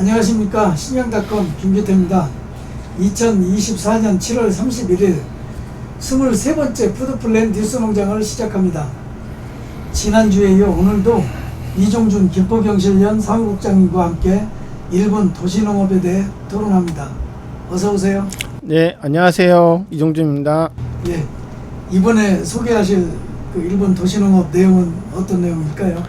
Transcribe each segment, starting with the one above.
안녕하십니까. 신영닷컴 김규태입니다. 2024년 7월 31일 23번째 푸드플랜 뉴스농장을 시작합니다. 지난주에 이어 오늘도 이종준 김포경실련 사무국장님과 함께 일본 도시농업에 대해 토론합니다. 어서오세요. 네, 안녕하세요. 이종준입니다. 예, 이번에 소개하실 그 일본 도시농업 내용은 어떤 내용일까요?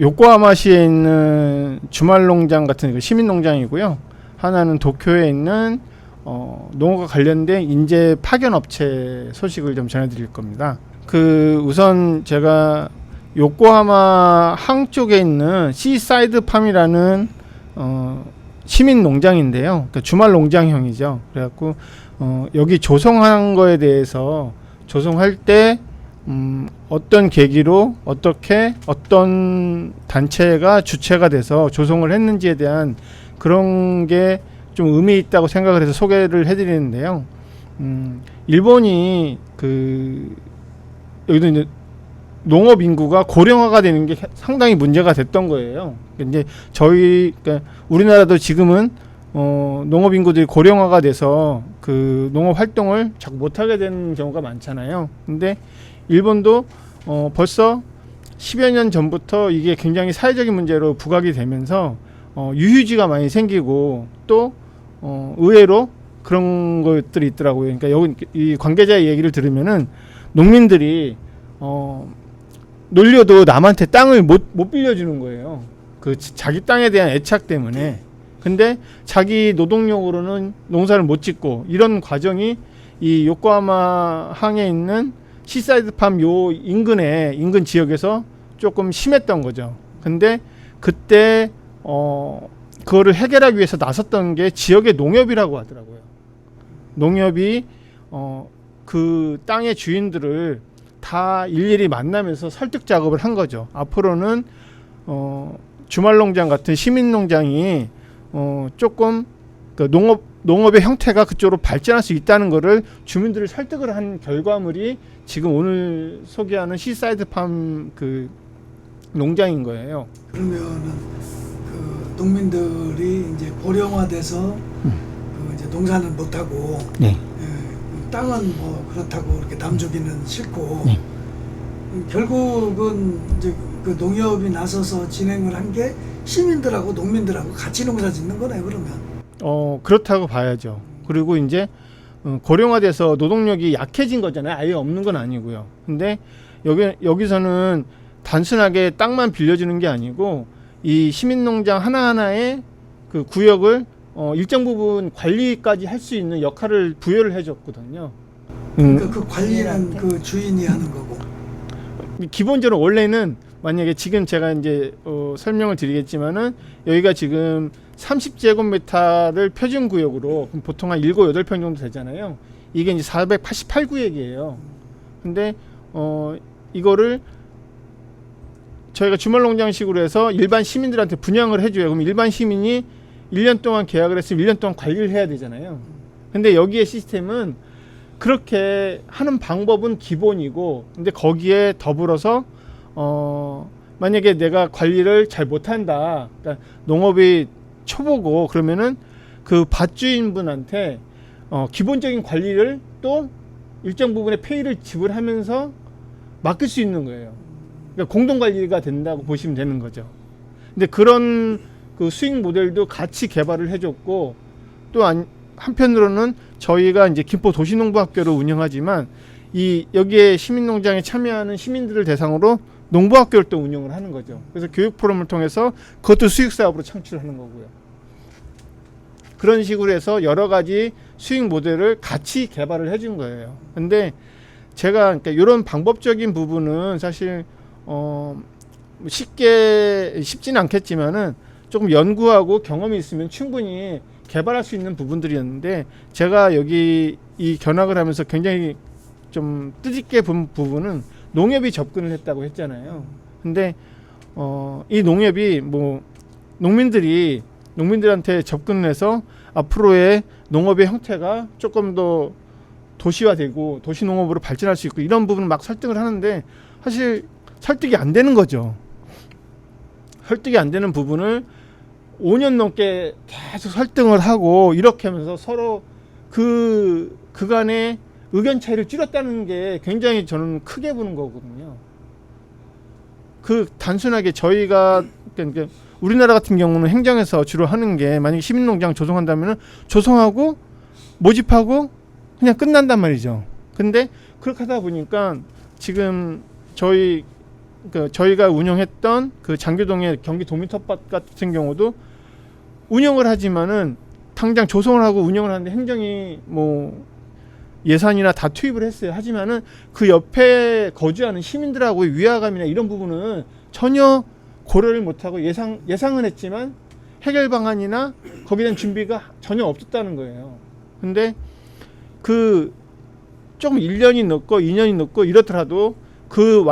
요코하마시에 있는 주말농장 같은 시민농장이고요. 하나는 도쿄에 있는 농업과 관련된 인재 파견업체 소식을 좀 전해드릴 겁니다. 우선 제가 요코하마 항 쪽에 있는 시사이드 팜이라는 시민농장인데요. 그러니까 주말농장형이죠. 그래갖고 여기 조성한 거에 대해서 조성할 때 어떤 계기로 어떻게 어떤 단체가 주체가 돼서 조성을 했는지에 대한 그런 게 좀 의미 있다고 생각을 해서 소개를 해드리는데요. 일본이 여기도 이제 농업 인구가 고령화가 되는 게 상당히 문제가 됐던 거예요. 이제 그러니까 우리나라도 지금은 농업 인구들이 고령화가 돼서 그 농업 활동을 자꾸 못하게 되는 경우가 많잖아요. 근데 일본도 벌써 10여 년 전부터 이게 굉장히 사회적인 문제로 부각이 되면서 유휴지가 많이 생기고 또 의외로 그런 것들이 있더라고요. 그러니까 여기 이 관계자의 얘기를 들으면은 농민들이 놀려도 남한테 땅을 못 빌려주는 거예요. 자기 땅에 대한 애착 때문에. 근데 자기 노동력으로는 농사를 못 짓고 이런 과정이 이 요코하마 항에 있는 시사이드 팜 요 인근 지역에서 조금 심했던 거죠. 근데 그때 그거를 해결하기 위해서 나섰던 게 지역의 농협이라고 하더라고요. 농협이 그 땅의 주인들을 다 일일이 만나면서 설득 작업을 한 거죠. 앞으로는 주말농장 같은 시민농장이 조금 그 농업의 형태가 그쪽으로 발전할 수 있다는 거를 주민들을 설득을 한 결과물이 지금 오늘 소개하는 시사이드 팜 농장인 거예요. 그러면은 농민들이 이제 고령화돼서 이제 농사는 못하고 네. 땅은 뭐 그렇다고 이렇게 남주기는 싫고 네. 결국은 이제 그 농협이 나서서 진행을 한 게 시민들하고 농민들하고 같이 농사 짓는 거네 그러면. 그렇다고 봐야죠. 그리고 이제 고령화돼서 노동력이 약해진 거잖아요. 아예 없는 건 아니고요. 근데 여기서는 단순하게 땅만 빌려주는 게 아니고 이 시민농장 하나하나의 그 구역을 일정 부분 관리까지 할 수 있는 역할을 부여를 해줬거든요. 그러니까 그 관리는 그 주인이 하는 거고. 기본적으로 원래는 만약에 지금 제가 이제 설명을 드리겠지만은 여기가 지금 30제곱미터를 표준 구역으로 그럼 보통 한 7, 8평 정도 되잖아요. 이게 이제 488구역이에요. 근데 이거를 저희가 주말농장식으로 해서 일반 시민들한테 분양을 해줘요. 그럼 일반 시민이 1년 동안 계약을 했으면 1년 동안 관리를 해야 되잖아요. 근데 여기에 시스템은 그렇게 하는 방법은 기본이고, 근데 거기에 더불어서 만약에 내가 관리를 잘 못한다, 그러니까 농업이 초보고 그러면은 그 밭주인분한테 기본적인 관리를 또 일정 부분의 페이를 지불하면서 맡길 수 있는 거예요. 그러니까 공동관리가 된다고 보시면 되는 거죠. 근데 그런 그 수익 모델도 같이 개발을 해줬고, 또 한편으로는 저희가 이제 김포 도시농부학교를 운영하지만 여기에 시민농장에 참여하는 시민들을 대상으로 농부학교를 또 운영을 하는 거죠. 그래서 교육 프로그램을 통해서 그것도 수익 사업으로 창출하는 거고요. 그런 식으로 해서 여러 가지 수익 모델을 같이 개발을 해준 거예요. 근데 제가 그러니까 이런 방법적인 부분은 사실 쉽지는 않겠지만은 조금 연구하고 경험이 있으면 충분히 개발할 수 있는 부분들이었는데, 제가 여기 이 견학을 하면서 굉장히 좀 뜻있게 본 부분은 농협이 접근을 했다고 했잖아요. 근데 이 농협이 뭐 농민들한테 접근을 해서 앞으로의 농업의 형태가 조금 더 도시화되고 도시농업으로 발전할 수 있고 이런 부분을 막 설득을 하는데 사실 설득이 안 되는 거죠. 설득이 안 되는 부분을 5년 넘게 계속 설득을 하고 이렇게 하면서 서로 그간의 의견 차이를 줄였다는 게 굉장히 저는 크게 보는 거거든요. 단순하게 저희가 그러니까 우리나라 같은 경우는 행정에서 주로 하는 게 만약에 시민농장 조성한다면은 조성하고 모집하고 그냥 끝난단 말이죠. 근데 그렇게 하다 보니까 지금 저희가 운영했던 그 장교동의 경기 도민텃밭 같은 경우도 운영을 하지만은 당장 조성을 하고 운영을 하는데 행정이 뭐 예산이나 다 투입을 했어요. 하지만은 그 옆에 거주하는 시민들하고의 위화감이나 이런 부분은 전혀 고려를 못하고 예상은 했지만 해결 방안이나 거기에 대한 준비가 전혀 없었다는 거예요. 근데 조금 1년이 넘고 2년이 넘고 이렇더라도 그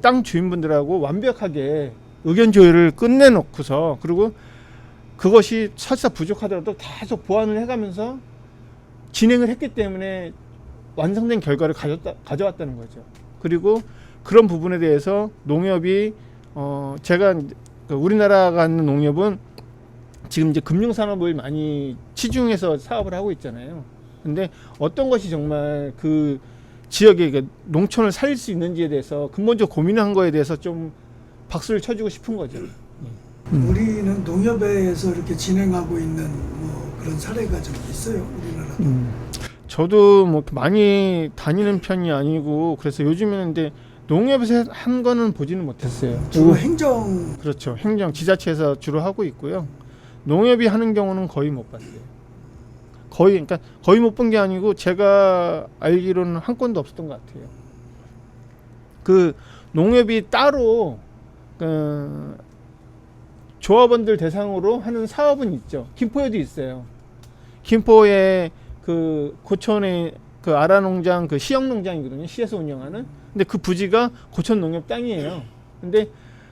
땅 주인분들하고 완벽하게 의견 조율을 끝내놓고서 그리고 그것이 설사 부족하더라도 계속 보완을 해가면서 진행을 했기 때문에 완성된 결과를 가져왔다는 거죠. 그리고 그런 부분에 대해서 농협이 제가 우리나라가 하는 농협은 지금 이제 금융산업을 많이 치중해서 사업을 하고 있잖아요. 근데 어떤 것이 정말 그 지역의 농촌을 살릴 수 있는지에 대해서 근본적으로 고민한 거에 대해서 좀 박수를 쳐주고 싶은 거죠. 우리는 농협에서 이렇게 진행하고 있는 뭐 그런 사례가 좀 있어요, 우리나라도. 저도 뭐 많이 다니는 편이 아니고 그래서 요즘에는 근데 농협에서 한 거는 보지는 못했어요. 주로 행정. 그렇죠. 행정 지자체에서 주로 하고 있고요. 농협이 하는 경우는 거의 못 봤어요. 그러니까 거의 못 본 게 아니고 제가 알기로는 한 건도 없었던 것 같아요. 그 농협이 따로 조합원들 대상으로 하는 사업은 있죠. 김포에도 있어요. 김포에 그 고천에 그 아라농장 그 시형농장이거든요. 시에서 운영하는. 근데 그 부지가 고천 농협 땅이에요. 근데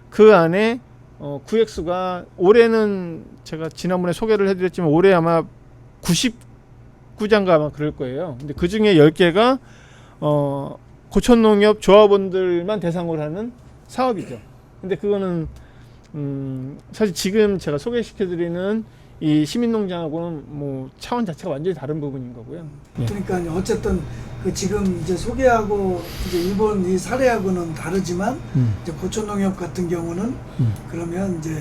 그 안에 구획수가 올해는 제가 지난번에 소개를 해드렸지만 올해 아마 99장가 아마 그럴 거예요. 근데 그 중에 10개가 고천농협 조합원들만 대상으로 하는 사업이죠. 근데 그거는 사실 지금 제가 소개시켜드리는 이 시민농장하고는 뭐 차원 자체가 완전히 다른 부분인 거고요. 그러니까 어쨌든 그 지금 이제 소개하고 이제 일본 이 사례하고는 다르지만 이제 고천농협 같은 경우는 그러면 이제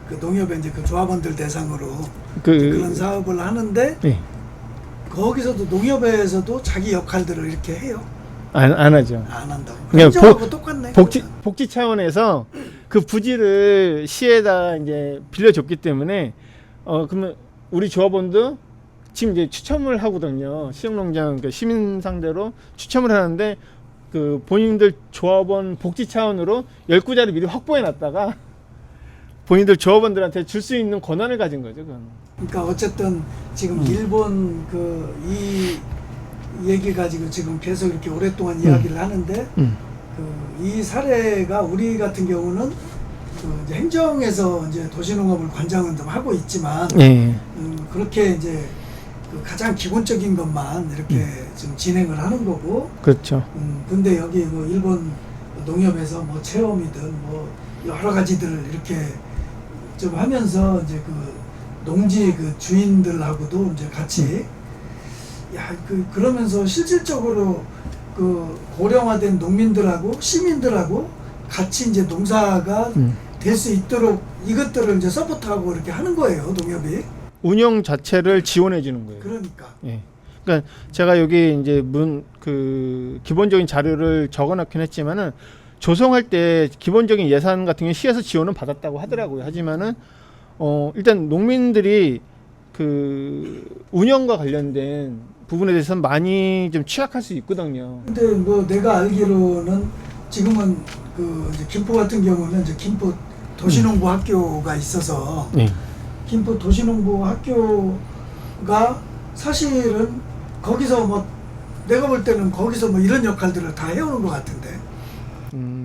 그 농협의 이제 그 조합원들 대상으로 그런 사업을 하는데 네. 거기서도 농협에서도 자기 역할들을 이렇게 해요. 안 하죠. 안 한다고. 그러니까 행정하고 똑같네. 복지 차원에서 그 부지를 시에다 이제 빌려줬기 때문에 그러면 우리 조합원도 지금 이제 추첨을 하거든요. 시흥농장 그 시민 상대로 추첨을 하는데 그 본인들 조합원 복지 차원으로 10구자를 미리 확보해 놨다가 본인들 조합원들한테 줄 수 있는 권한을 가진 거죠. 그건. 그러니까 어쨌든 지금 일본 이 얘기 가지고 지금 계속 이렇게 오랫동안 이야기를 하는데 이 사례가 우리 같은 경우는 이제 행정에서 이제 도시농업을 관장은 좀 하고 있지만 그렇게 이제 그 가장 기본적인 것만 이렇게 지금 진행을 하는 거고. 그렇죠. 근데 여기 뭐 일본 농협에서 뭐 체험이든 뭐 여러 가지들을 이렇게 좀 하면서 이제 그 농지 그 주인들하고도 이제 같이 그러면서 실질적으로 그 고령화된 농민들하고 시민들하고 같이 이제 농사가 될 수 있도록 이것들을 이제 서포트하고 이렇게 하는 거예요, 농협이. 운영 자체를 지원해 주는 거예요. 그러니까. 예. 그러니까 제가 여기 이제 그 기본적인 자료를 적어놨긴 했지만은 조성할 때 기본적인 예산 같은 경우 시에서 지원은 받았다고 하더라고요. 하지만은 일단 농민들이 그 운영과 관련된 부분에 대해서는 많이 좀 취약할 수 있거든요. 근데 뭐 내가 알기로는 지금은 그 이제 김포 같은 경우는 이제 김포 도시농부 학교가 있어서 김포 도시농부 학교가 사실은 거기서 뭐 내가 볼 때는 거기서 뭐 이런 역할들을 다 해오는 것 같은데.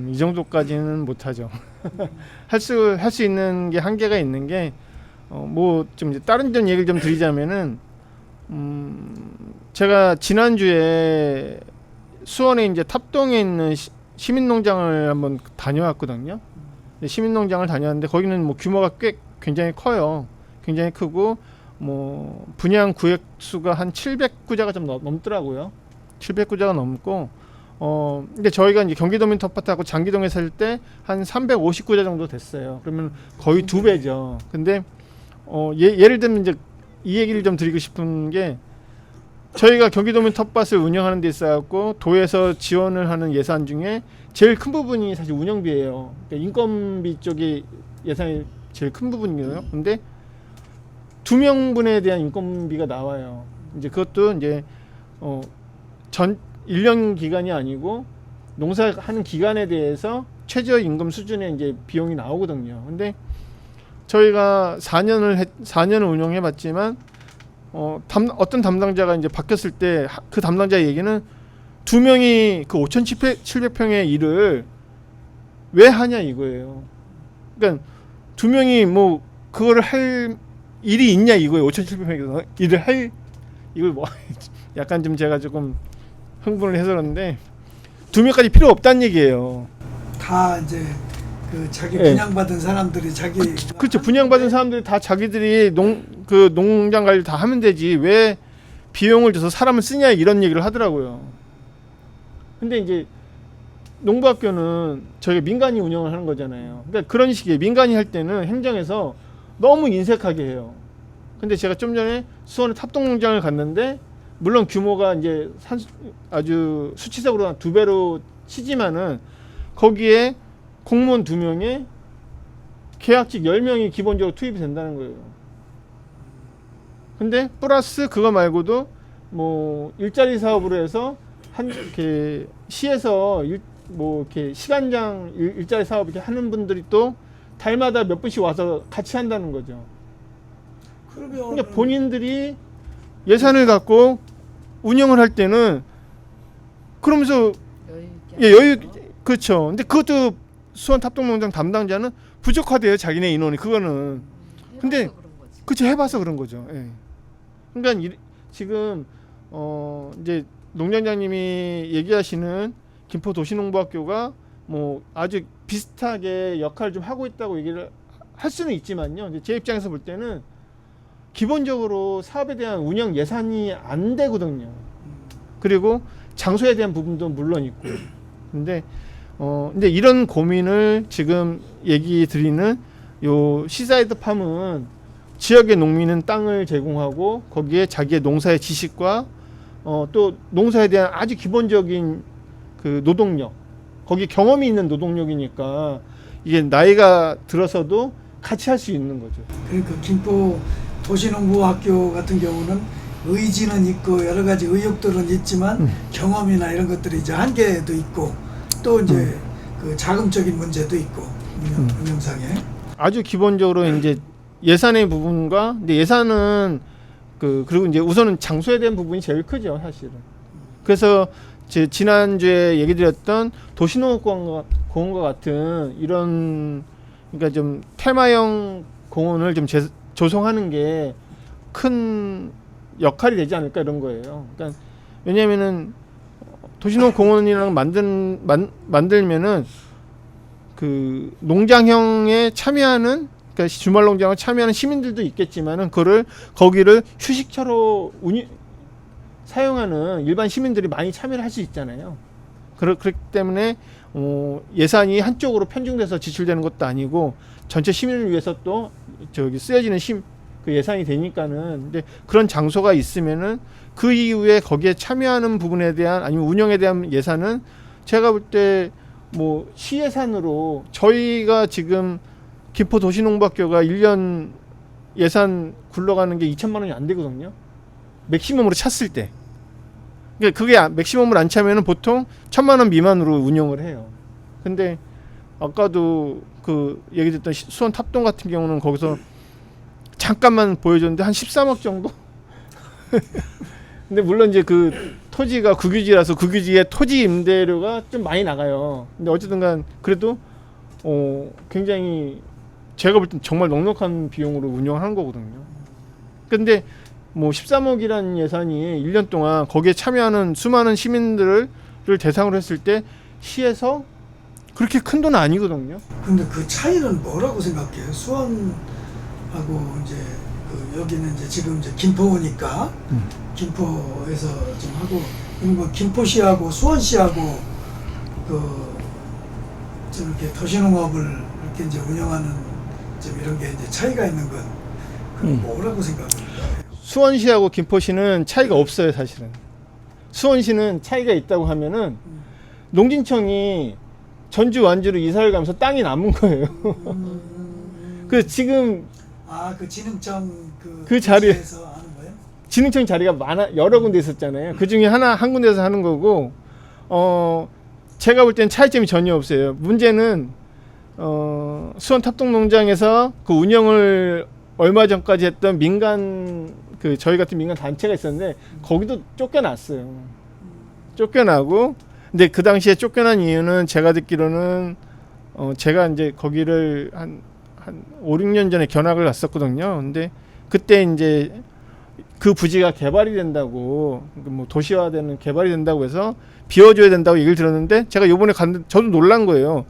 이 정도까지는 못하죠. 할 수 있는 게 한계가 있는 게 뭐 좀 이제 다른 점 얘기를 좀 드리자면은 제가 지난주에 수원에 이제 탑동에 있는 시민농장을 한번 다녀왔거든요. 시민농장을 다녔는데 거기는 뭐 규모가 꽤 굉장히 커요. 굉장히 크고 뭐 분양 구획 수가 한 700구자가 좀 넘더라고요. 700구자가 넘고 근데 저희가 이제 경기도민 텃밭하고 장기동에 살 때 한 350구자 정도 됐어요. 그러면 거의 2배죠. 근데 예를 들면 이제 이 얘기를 좀 드리고 싶은 게 저희가 경기도민 텃밭을 운영하는 데 있어갖고 도에서 지원을 하는 예산 중에 제일 큰 부분이 사실 운영비예요. 그러니까 인건비 쪽이 예산이 제일 큰 부분이에요. 근데 2명분에 대한 인건비가 나와요. 이제 그것도 이제 전 1년 기간이 아니고 농사하는 기간에 대해서 최저 임금 수준의 이제 비용이 나오거든요. 근데 저희가 4년을 운영해 봤지만 어떤 담당자가 이제 바뀌었을 때 그 담당자 얘기는 2명이 그 5,700평의 일을 왜 하냐 이거예요. 그러니까 2명이 뭐 그거를 할 일이 있냐 이거예요. 5,700평에서 일을 할 이걸 뭐 약간 좀 제가 조금 흥분을 해서 그런데 2명까지 필요 없다는 얘기예요. 다 이제 그 자기 예. 분양받은 사람들이 자기 그렇죠. 분양받은 사람들이 다 자기들이 농장 관리 다 하면 되지 왜 비용을 줘서 사람을 쓰냐 이런 얘기를 하더라고요. 근데 이제 농부학교는 저희가 민간이 운영을 하는 거잖아요. 그러니까 그런 식이에요. 민간이 할 때는 행정에서 너무 인색하게 해요. 근데 제가 좀 전에 수원의 탑동농장을 갔는데 물론 규모가 이제 아주 수치적으로 한 2배로 치지만은 거기에 공무원 2명에 계약직 10명이 기본적으로 투입이 된다는 거예요. 근데 플러스 그거 말고도 뭐 일자리 사업으로 해서 이렇게 시에서 뭐 이렇게 시간장 일자리 사업 이렇게 하는 분들이 또 달마다 몇 분씩 와서 같이 한다는 거죠. 그러니까 본인들이 예산을 갖고 운영을 할 때는 그러면서 여유 그렇죠. 근데 그것도 수원 탑동농장 담당자는 부족하대요. 자기네 인원이 그거는. 근데 그렇죠. 해봐서 그런 거죠. 예. 그러니까 지금 이제 농장장님이 얘기하시는 김포 도시농부학교가 뭐 아주 비슷하게 역할을 좀 하고 있다고 얘기를 할 수는 있지만요. 이제 제 입장에서 볼 때는 기본적으로 사업에 대한 운영 예산이 안 되거든요. 그리고 장소에 대한 부분도 물론 있고. 근데 이런 고민을 지금 얘기 드리는 요 시사이드 팜은 지역의 농민은 땅을 제공하고 거기에 자기의 농사의 지식과 또 농사에 대한 아주 기본적인 그 노동력, 거기 경험이 있는 노동력이니까 이게 나이가 들어서도 같이 할 수 있는 거죠. 그러니까 김포 도시농부학교 같은 경우는 의지는 있고 여러 가지 의욕들은 있지만 경험이나 이런 것들이 이제 한계도 있고 또 이제 그 자금적인 문제도 있고 운영상에 아주 기본적으로 이제 예산의 부분과 근데 예산은 그리고 이제 우선은 장소에 대한 부분이 제일 크죠 사실은. 그래서 지난주에 얘기 드렸던 도시농업공원과 같은 이런 그러니까 좀 테마형 공원을 좀 조성하는 게 큰 역할이 되지 않을까 이런 거예요. 그러니까 왜냐면은 도시농업공원이랑 만들면은 그 농장형에 참여하는 그러니까 주말 농장을 참여하는 시민들도 있겠지만은 거기를 휴식처로 사용하는 일반 시민들이 많이 참여를 할 수 있잖아요. 그렇기 때문에 예산이 한쪽으로 편중돼서 지출되는 것도 아니고 전체 시민을 위해서 또 쓰여지는 그 예산이 되니까는 근데 그런 장소가 있으면은 그 이후에 거기에 참여하는 부분에 대한 아니면 운영에 대한 예산은 제가 볼 때 뭐 시예산으로 저희가 지금 김포 도시농부학교가 1년 예산 굴러가는 게 2천만 원이 안 되거든요. 맥시멈으로 찼을 때. 그러니까 그게 맥시멈을 안 차면은 보통 1,000만 원 미만으로 운영을 해요. 근데 아까도 그 얘기 듣던 수원 탑동 같은 경우는 거기서 잠깐만 보여줬는데 한 13억 정도? 근데 물론 이제 그 토지가 국유지라서 국유지의 토지 임대료가 좀 많이 나가요. 근데 어쨌든 간 그래도 굉장히 제가 볼 땐 정말 넉넉한 비용으로 운영하는 거거든요. 근데 뭐 13억이라는 예산이 1년 동안 거기에 참여하는 수많은 시민들을 대상으로 했을 때 시에서 그렇게 큰 돈은 아니거든요. 근데 그 차이는 뭐라고 생각해요? 수원하고 이제 그 여기는 이제 지금 이제 김포니까 김포에서 좀 하고, 그리고 김포시하고 수원시하고 좀 이렇게 도시농업을 이렇게 이제 운영하는 좀 이런 게 이제 차이가 있는 건 그건 뭐라고 생각합니까? 수원시하고 김포시는 차이가 없어요, 사실은. 수원시는 차이가 있다고 하면은 농진청이 전주 완주로 이사를 가면서 땅이 남은 거예요. 그 지금 그 진흥청 그 자리에 에서 하는 거예요? 진흥청 자리가 여러 군데 있었잖아요. 그 중에 한 군데서 하는 거고, 제가 볼 땐 차이점이 전혀 없어요. 문제는 수원 탑동농장에서 그 운영을 얼마 전까지 했던 민간 저희 같은 민간 단체가 있었는데 거기도 쫓겨났어요. 쫓겨나고, 근데 그 당시에 쫓겨난 이유는 제가 듣기로는 제가 이제 거기를 한 5, 6년 전에 견학을 갔었거든요. 근데 그때 이제 그 부지가 개발이 된다고, 뭐 도시화되는 개발이 된다고 해서 비워줘야 된다고 얘기를 들었는데, 제가 요번에 갔는데 저도 놀란 거예요.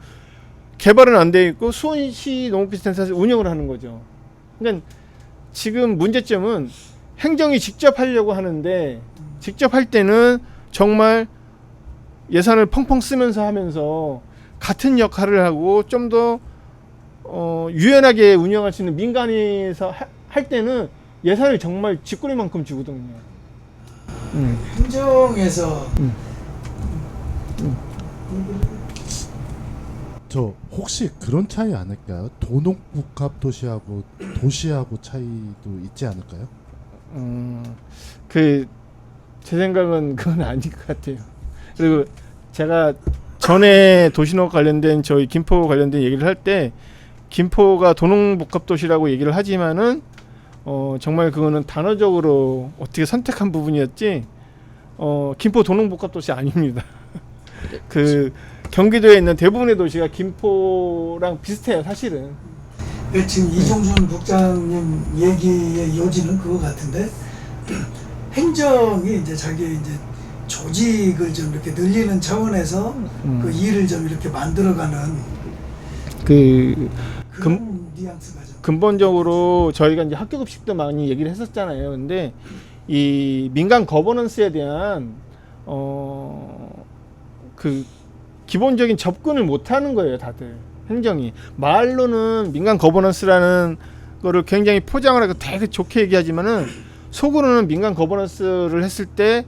개발은 안 돼 있고 수원시 농업기술센터에서 운영을 하는 거죠. 그러니까 지금 문제점은 행정이 직접 하려고 하는데, 직접 할 때는 정말 예산을 펑펑 쓰면서 하면서 같은 역할을 하고 좀 더 유연하게 운영할 수 있는 민간에서 할 때는 예산을 정말 쥐꼬리만큼 주거든요. 행정에서 저 혹시 그런 차이 아닐까요? 도농복합도시하고 도시하고 차이도 있지 않을까요? 제 생각은 그건 아닌 것 같아요. 그리고 제가 전에 도시농업 관련된 저희 김포 관련된 얘기를 할 때 김포가 도농복합도시라고 얘기를 하지만은 정말 그거는 단어적으로 어떻게 선택한 부분이었지, 김포 도농복합도시 아닙니다. 경기도에 있는 대부분의 도시가 김포랑 비슷해요, 사실은. 지금 이종순 국장님 얘기의 요지는 그거 같은데, 행정이 이제 자기 이제 조직을 좀 이렇게 늘리는 차원에서 그 일을 좀 이렇게 만들어가는 그런 뉘앙스가 좀. 근본적으로 저희가 이제 학교급식도 많이 얘기를 했었잖아요. 근데 이 민간 거버넌스에 대한 기본적인 접근을 못 하는 거예요, 다들. 행정이 말로는 민간 거버넌스라는 거를 굉장히 포장을 하고 되게 좋게 얘기하지만은 속으로는 민간 거버넌스를 했을 때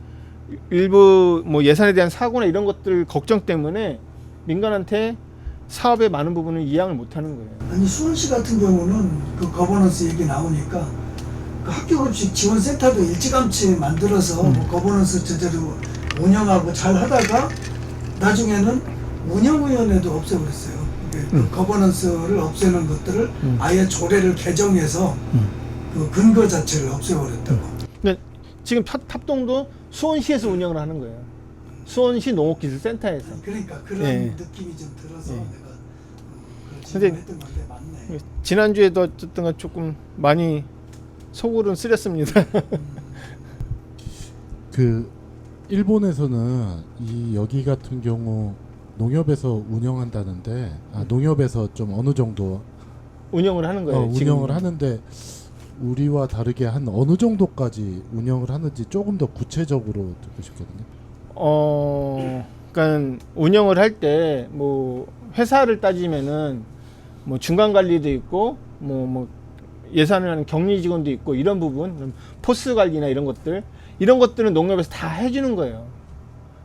일부 뭐 예산에 대한 사고나 이런 것들 걱정 때문에 민간한테 사업의 많은 부분을 이양을 못 하는 거예요. 아니, 수원시 같은 경우는 그 거버넌스 얘기 나오니까 그 학교급식 지원센터도 일찌감치 만들어서 뭐 거버넌스 제대로 운영하고 잘 하다가 나중에는 운영위원회도 없애버렸어요. 그 거버넌스를 없애는 것들을 아예 조례를 개정해서 그 근거 자체를 없애버렸다고. 그러니까 지금 탑동도 수원시에서 운영을 하는 거예요. 수원시 농업기술센터에서. 그러니까 그런 느낌이 좀 들어서 내가 근데 질문했던 건데 맞네. 지난주에도 어쨌든 조금 많이 속으로는 쓰렸습니다. 그 일본에서는 여기 같은 경우 농협에서 운영한다는데, 농협에서 좀 어느 정도 운영을 하는 거예요. 운영을 하는데 우리와 다르게 한 어느 정도까지 운영을 하는지 조금 더 구체적으로 듣고 싶거든요. 그러니까 운영을 할 때 뭐 회사를 따지면은 뭐 중간 관리도 있고 뭐 예산을 하는 격리 직원도 있고 이런 부분, 포스 관리나 이런 것들은 농협에서 다 해주는 거예요.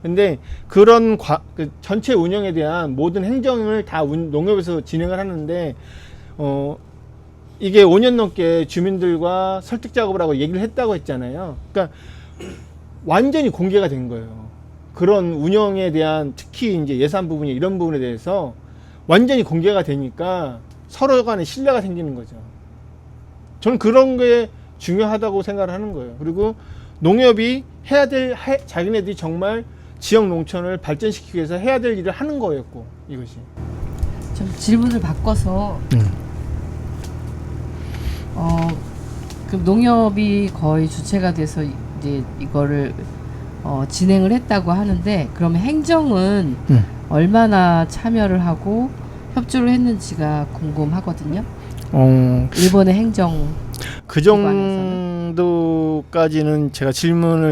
근데 그런 그 전체 운영에 대한 모든 행정을 다 농협에서 진행을 하는데 이게 5년 넘게 주민들과 설득 작업을 하고 얘기를 했다고 했잖아요. 그러니까 완전히 공개가 된 거예요. 그런 운영에 대한 특히 이제 예산 부분이 이런 부분에 대해서 완전히 공개가 되니까 서로 간에 신뢰가 생기는 거죠. 저는 그런 게 중요하다고 생각을 하는 거예요. 그리고 농협이 자기네들이 정말 지역 농촌을 발전시키기 위해서 해야 될 일을 하는 거였고, 이것이. 좀 질문을 바꿔서 그럼 농협이 거의 주체가 돼서 이제 이거를 진행을 했다고 하는데, 그러면 행정은 얼마나 참여를 하고 협조를 했는지가 궁금하거든요. 어, 일본의 행정 그 정도까지는 제가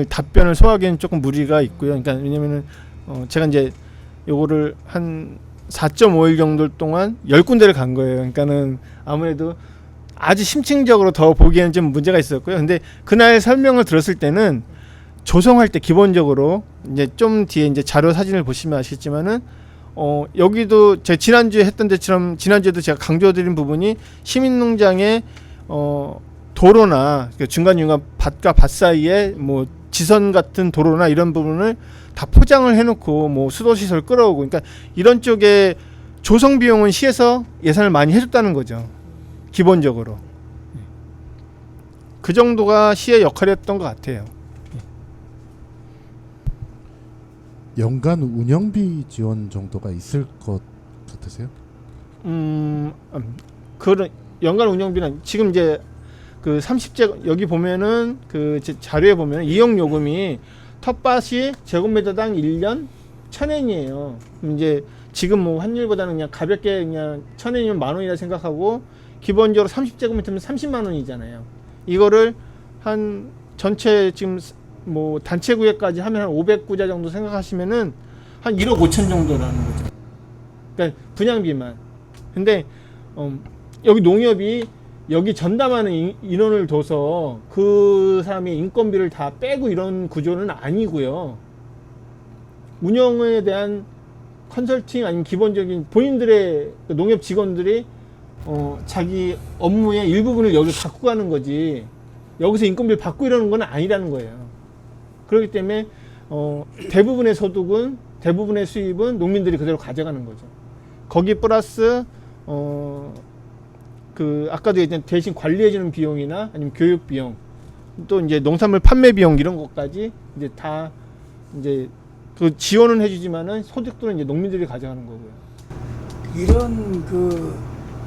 답변을 소화하기에는 조금 무리가 있고요. 그러니까 왜냐면은 제가 이제 요거를 한 4.5일 정도 동안 10군데를 간 거예요. 그러니까는 아무래도 아주 심층적으로 더 보기에는 좀 문제가 있었고요. 근데 그날 설명을 들었을 때는 조성할 때 기본적으로 이제 좀 뒤에 이제 자료 사진을 보시면 아시겠지만은 여기도 제 지난주에 했던 데처럼 지난주에도 제가 강조드린 부분이 시민농장의 도로나 중간중간 밭과 밭 사이에 뭐 지선 같은 도로나 이런 부분을 다 포장을 해놓고 뭐 수도시설 끌어오고, 그러니까 이런 쪽에 조성 비용은 시에서 예산을 많이 해줬다는 거죠. 기본적으로 그 정도가 시의 역할이었던 것 같아요. 연간 운영비 지원 정도가 있을 것 같으세요? 그런 연간 운영비는 지금 이제 그 30제 여기 보면은 그 자료에 보면 이용 요금이 텃밭이 제곱미터당 1년 1,000엔이에요. 이제 지금 뭐 환율보다는 그냥 가볍게 그냥 1,000엔이면 10,000원이라 생각하고 기본적으로 30제곱미터면 30만 원이잖아요. 이거를 한 전체 지금 뭐 단체 구역까지 하면 한 500구자 정도 생각하시면은 한 1억 5천 정도라는 거죠. 그러니까 분양비만. 근데 여기 농협이 여기 전담하는 인원을 둬서 그 사람의 인건비를 다 빼고 이런 구조는 아니고요. 운영에 대한 컨설팅 아니면 기본적인 본인들의 농협 직원들이 자기 업무의 일부분을 여기 갖고 가는 거지 여기서 인건비를 받고 이러는 건 아니라는 거예요. 그렇기 때문에 대부분의 소득은 대부분의 수입은 농민들이 그대로 가져가는 거죠. 거기 플러스 그 아까도 얘기했던 대신 관리해주는 비용이나 아니면 교육 비용, 또 이제 농산물 판매 비용 이런 것까지 이제 다 이제 그 지원은 해주지만은 소득들은 이제 농민들이 가져가는 거고요. 이런 그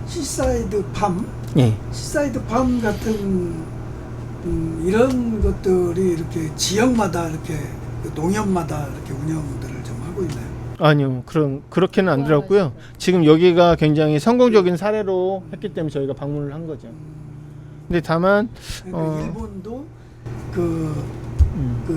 시사이드 팜, 예. 시사이드 팜 같은 이런 것들이 이렇게 지역마다 이렇게 그 농협마다 이렇게 운영들을 좀 하고 있나요? 아니요, 그렇게는 안 들었고요. 지금 여기가 굉장히 성공적인 사례로 했기 때문에 저희가 방문을 한 거죠. 근데 다만 그러니까 일본도 그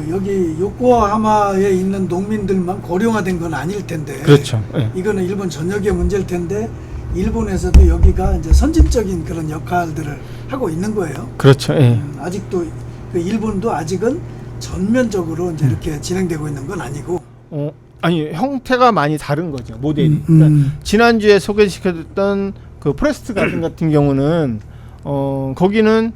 여기 요코하마에 있는 농민들만 고령화된 건 아닐 텐데. 그렇죠. 예. 이거는 일본 전역의 문제일 텐데 일본에서도 여기가 이제 선진적인 그런 역할들을 하고 있는 거예요. 그렇죠. 예. 아직도 그 일본도 아직은 전면적으로 이제 이렇게 진행되고 있는 건 아니고. 아니 형태가 많이 다른 거죠, 모델이. 그러니까 지난주에 소개시켜줬던 그 포레스트 가든 같은 경우는 거기는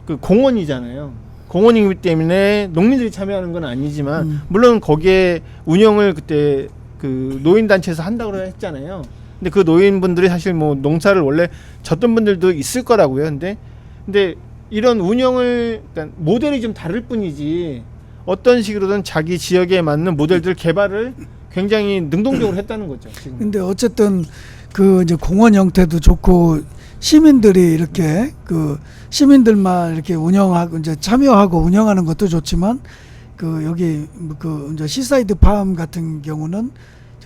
그 공원이잖아요. 공원이기 때문에 농민들이 참여하는 건 아니지만 물론 거기에 운영을 그때 그 노인단체에서 한다고 했잖아요. 근데 그 노인분들이 사실 뭐 농사를 원래 졌던 분들도 있을 거라고요. 근데 이런 운영을 그러니까 모델이 좀 다를 뿐이지 어떤 식으로든 자기 지역에 맞는 모델들 개발을 굉장히 능동적으로 했다는 거죠. 지금. 근데 어쨌든 그 이제 공원 형태도 좋고 시민들이 이렇게 그 시민들만 이렇게 운영하고 이제 참여하고 운영하는 것도 좋지만 그 여기 그 이제 시사이드 팜 같은 경우는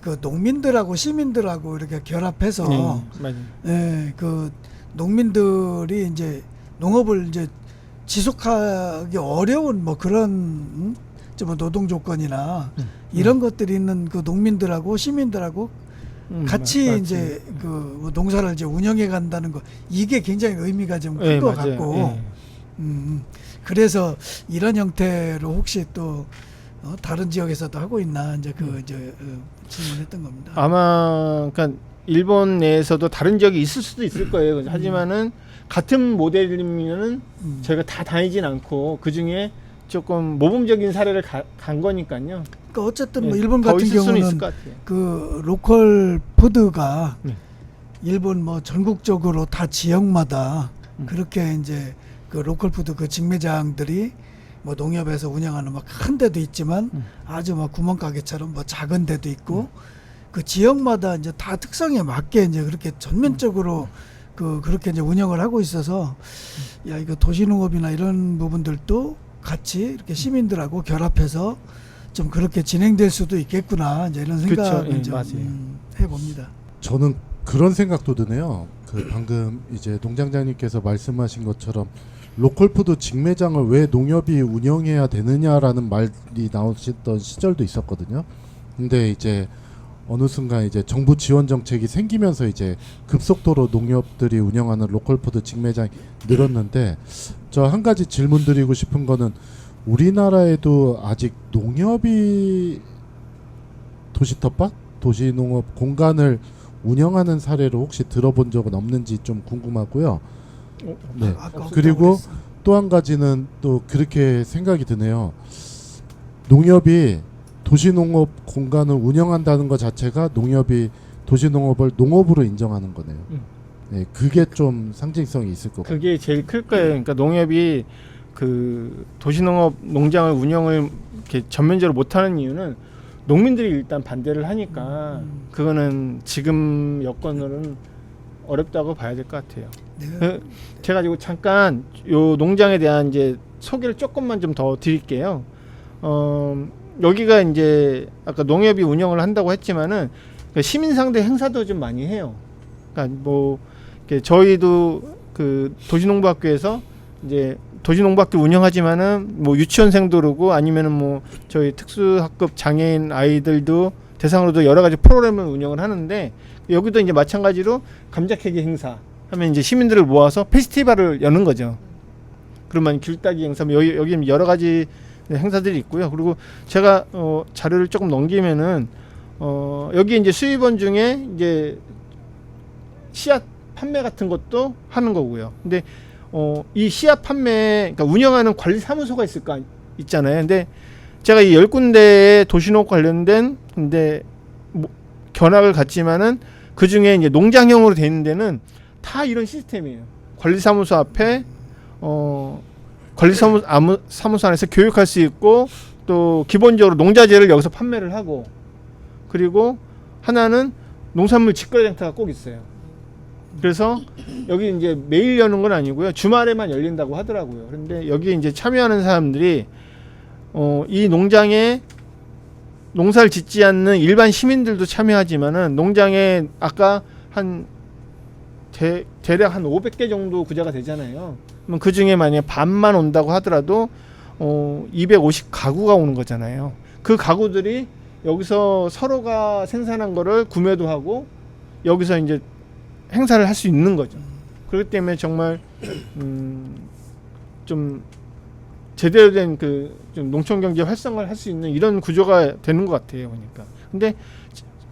그 농민들하고 시민들하고 이렇게 결합해서 맞아요. 예, 그 농민들이 이제 농업을 이제 지속하기 어려운 뭐 그런 좀 노동 조건이나 이런 것들이 있는 그 농민들하고 시민들하고 같이 맞지. 이제 그 농사를 이제 운영해 간다는 거 이게 굉장히 의미가 좀 큰 것 같고 그래서 이런 형태로 혹시 또 다른 지역에서도 하고 있나 이제 그 이제 질문했던 겁니다. 아마 그러니까 일본 내에서도 다른 지역이 있을 수도 있을 거예요. 하지만은 같은 모델이면은 저희가 다 다니진 않고 그 중에 조금 모범적인 사례를 간 거니까요. 그러니까 어쨌든 뭐 네, 일본 더 같은 있을 수는 있을 경우는 것 같아요. 그 로컬 푸드가 네. 일본 뭐 전국적으로 다 지역마다 그렇게 이제 그 로컬 푸드 그 직매장들이 뭐 농협에서 운영하는 뭐 큰 데도 있지만 아주 뭐 구멍가게처럼 뭐 작은 데도 있고 그 지역마다 이제 다 특성에 맞게 이제 그렇게 전면적으로 그렇게 이제 운영을 하고 있어서 야 이거 도시농업이나 이런 부분들도 같이 이렇게 시민들하고 결합해서 좀 그렇게 진행될 수도 있겠구나 이제 이런 그쵸, 생각을 예, 좀 맞아요. 해봅니다. 저는 그런 생각도 드네요. 그 방금 이제 농장장님께서 말씀하신 것처럼 로컬푸드 직매장을 왜 농협이 운영해야 되느냐라는 말이 나오셨던 시절도 있었거든요. 근데 이제 어느 순간 이제 정부 지원 정책이 생기면서 이제 급속도로 농협들이 운영하는 로컬푸드 직매장이 늘었는데, 저 한 가지 질문 드리고 싶은 거는 우리나라에도 아직 농협이 도시텃밭, 도시농업 공간을 운영하는 사례로 혹시 들어본 적은 없는지 좀 궁금하고요. 네. 아까 그리고 그랬어. 또 한 가지는 또 그렇게 생각이 드네요. 농협이 도시농업 공간을 운영한다는 것 자체가 농협이 도시농업을 농업으로 인정하는 거네요. 네, 그게 좀 상징성이 있을 것 같아요. 그게 제일 클 거예요. 그러니까 농협이 그 도시농업 농장을 운영을 이렇게 전면적으로 못하는 이유는 농민들이 일단 반대를 하니까 그거는 지금 여건으로는 어렵다고 봐야 될 것 같아요. 네. 제가 지금 잠깐 요 농장에 대한 이제 소개를 조금만 좀 더 드릴게요. 여기가 이제 아까 농협이 운영을 한다고 했지만은 시민 상대 행사도 좀 많이 해요. 그러니까 뭐 이렇게 저희도 그 도시농부학교에서 이제 도시농부학교 운영하지만은 뭐 유치원생도 그러고 아니면은 뭐 저희 특수학급 장애인 아이들도 대상으로도 여러 가지 프로그램을 운영을 하는데, 여기도 이제 마찬가지로 감자 캐기 행사 하면 이제 시민들을 모아서 페스티벌을 여는 거죠. 그러면 귤따기 행사, 여기 여러 가지 행사들이 있고요. 그리고 제가 자료를 조금 넘기면은 여기 이제 수입원 중에 이제 씨앗 판매 같은 것도 하는 거고요. 근데 이 씨앗 판매, 그러니까 운영하는 관리사무소가 있잖아요. 근데 제가 이 10군데의 도시농업 관련된 근데 뭐 견학을 갔지만은 그 중에 이제 농장형으로 돼 있는 데는 다 이런 시스템이에요. 관리사무소 앞에 사무소 안에서 교육할 수 있고, 또 기본적으로 농자재를 여기서 판매를 하고, 그리고 하나는 농산물 직거래 장터가 꼭 있어요. 그래서 여기 이제 매일 여는 건 아니고요. 주말에만 열린다고 하더라고요. 그런데 여기 이제 참여하는 사람들이 이 농장에 농사를 짓지 않는 일반 시민들도 참여하지만은 농장에 아까 한 대략 한 500개 정도 구제가 되잖아요. 그럼 그 중에 만약에 반만 온다고 하더라도 250가구가 오는 거잖아요. 그 가구들이 여기서 서로가 생산한 거를 구매도 하고 여기서 이제 행사를 할 수 있는 거죠. 그렇기 때문에 정말 좀 제대로 된 그 좀 농촌 경제 활성화를 할 수 있는 이런 구조가 되는 것 같아요. 그러니까. 근데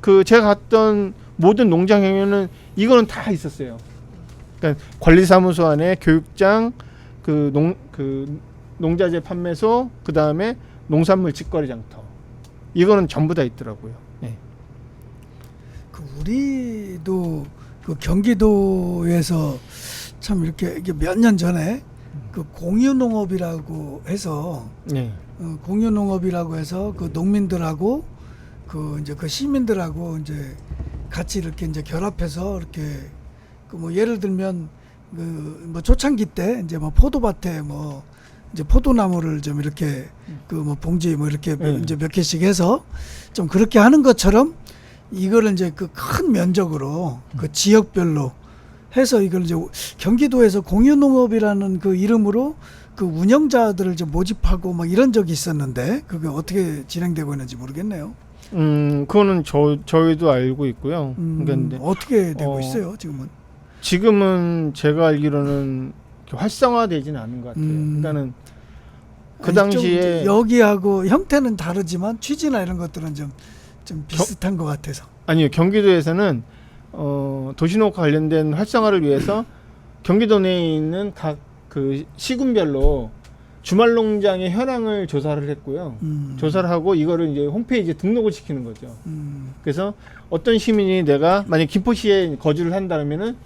그 제가 갔던 모든 농장에는 이거는 다 있었어요. 그러니까 관리사무소 안에 교육장, 그 농자재 판매소, 그 다음에 농산물 직거래 장터. 이거는 전부 다 있더라고요. 네. 그 우리도 그 경기도에서 참 이렇게 몇 년 전에 그 공유농업이라고 해서 네. 공유농업이라고 해서 그 농민들하고 그 이제 그 시민들하고 이제 같이 이렇게 이제 결합해서 이렇게 그 뭐 예를 들면 그 뭐 초창기 때 이제 뭐 포도밭에 뭐 이제 포도나무를 좀 이렇게 그 뭐 봉지 뭐 이렇게 이제 몇 개씩 해서 좀 그렇게 하는 것처럼 이거를 이제 그 큰 면적으로 그 지역별로 해서 이걸 이제 경기도에서 공유농업이라는 그 이름으로 그 운영자들을 좀 모집하고 막 이런 적이 있었는데 그게 어떻게 진행되고 있는지 모르겠네요. 그거는 저희도 알고 있고요. 그런데 어떻게 되고 있어요 지금은? 지금은 제가 알기로는 활성화되지는 않은 것 같아요. 그러니까는 그 아니, 당시에 좀 여기하고 형태는 다르지만 취지나 이런 것들은 좀 비슷한 것 같아서. 아니요, 경기도에서는 도시농업 관련된 활성화를 위해서 경기도 내에 있는 각 그 시군별로 주말 농장의 현황을 조사를 했고요. 조사를 하고 이거를 이제 홈페이지에 등록을 시키는 거죠. 그래서 어떤 시민이 내가 만약 김포시에 거주를 한다면은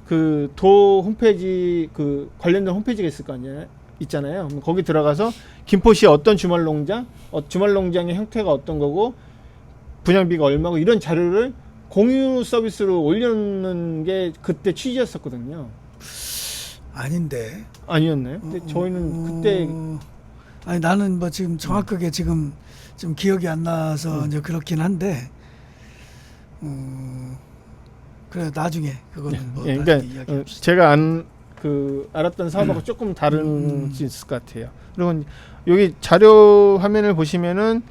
그 도 홈페이지 그 관련된 홈페이지가 있을 거 아니에요. 있잖아요. 그럼 거기 들어가서 김포시의 어떤 주말 농장, 주말 농장의 형태가 어떤 거고 분양비가 얼마고 이런 자료를 공유 서비스로 올려놓는 게 그때 취지였었거든요. 아닌데. 아니었나요? 근데 저희는 그때 아니 나는 뭐 지금 정확하게 지금 좀 기억이 안 나서 이제 그렇긴 한데 그래 나중에 그거는 뭐 예, 나중에 그러니까 이야기합시다. 제가 알았던 사업하고 조금 다른 수 있을 것 같아요. 그리고 여기 자료 화면을 보시면은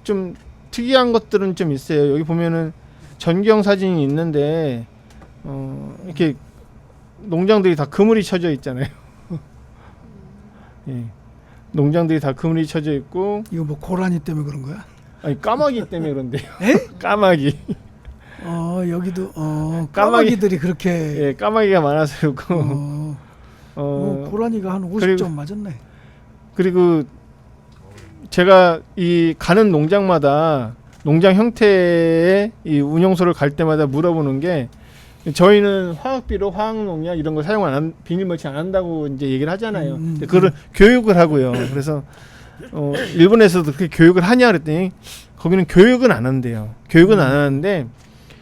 좀 특이한 것들은 좀 있어요. 여기 보면은 전경 사진이 있는데 이렇게 농장들이 다 그물이 쳐져 있잖아요. 예. 농장들이 다 그물이 쳐져 있고 이거 뭐 고라니 때문에 그런 거야? 아니 까마귀 때문에 그런데요. 에? 까마귀. 여기도 까마귀들이 그렇게 예, 까마귀가 많아서 그렇고 고라니가 한 50점 그리고- 맞았네. 그리고 제가 이 가는 농장마다 농장 형태의 이 운영소를 갈 때마다 물어보는 게 저희는 화학비료, 화학농약 이런 걸 사용 안 한, 비닐 멀칭 안 한다고 이제 얘기를 하잖아요. 근데 그거를 교육을 하고요. 그래서 일본에서도 그렇게 교육을 하냐 그랬더니 거기는 교육은 안 한대요. 교육은 안 하는데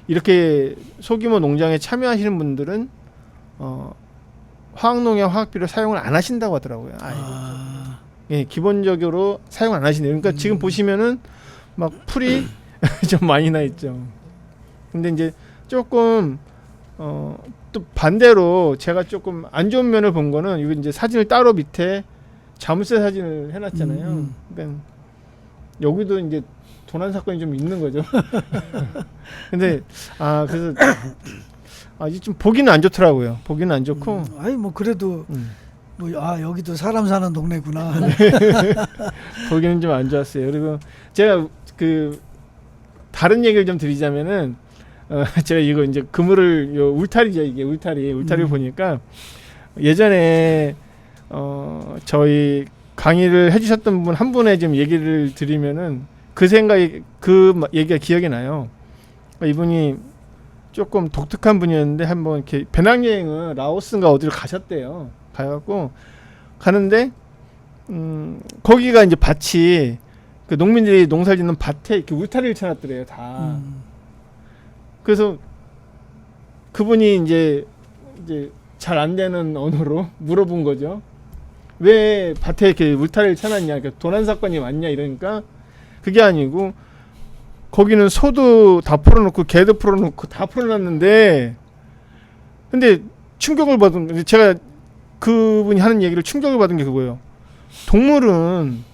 이렇게 소규모 농장에 참여하시는 분들은 화학농약, 화학비료 사용을 안 하신다고 하더라고요. 예, 기본적으로 사용 안 하시네요. 그러니까 지금 보시면은 막 풀이 좀 많이 나 있죠. 근데 이제 조금 또 반대로 제가 조금 안 좋은 면을 본 거는 이거 이제 사진을 따로 밑에 자물쇠 사진을 해놨잖아요. 그러니까 여기도 이제 도난 사건이 좀 있는 거죠. 근데 그래서 이제 좀 보기는 안 좋더라고요. 보기는 안 좋고. 아니 뭐 그래도 뭐 여기도 사람 사는 동네구나. 보기는 좀 안 좋았어요. 그리고 제가 그 다른 얘기를 좀 드리자면은 제가 이거 이제 그물을 울타리죠. 이게 울타리를 보니까 예전에 저희 강의를 해주셨던 분 한 분의 좀 얘기를 드리면은 그 얘기가 기억이 나요. 이분이 조금 독특한 분이었는데 한번 이렇게 배낭여행을 라오스인가 어디로 가셨대요. 가갖고 가는데 거기가 이제 밭이 그 농민들이 농사를 짓는 밭에 이렇게 울타리를 쳐놨더래요. 다. 그래서 그분이 이제 잘 안 되는 언어로 물어본 거죠. 왜 밭에 이렇게 울타리를 쳐놨냐, 그러니까 도난 사건이 많냐 이러니까 그게 아니고 거기는 소도 다 풀어놓고 개도 풀어놓고 다 풀어놨는데 근데 충격을 받은 제가 그분이 하는 얘기를 충격을 받은 게 그거예요. 동물은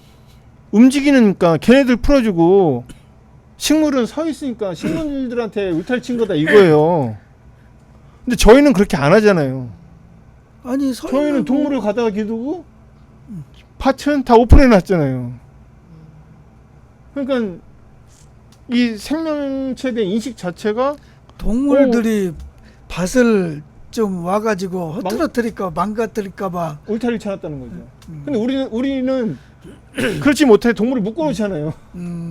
움직이니까 걔네들 풀어주고 식물은 서 있으니까 식물들한테 울타리 친 거다 이거예요. 근데 저희는 그렇게 안 하잖아요. 아니 저희는 동물을 가다가 기두고 밭은 다 오픈해 놨잖아요. 그러니까 이 생명체에 대한 인식 자체가 동물들이 밭을 좀 와가지고 흐트러뜨릴까 망가뜨릴까봐 울타리를 쳐놨다는 거죠. 근데 우리는 그렇지 못해 동물을 묶어놓잖아요.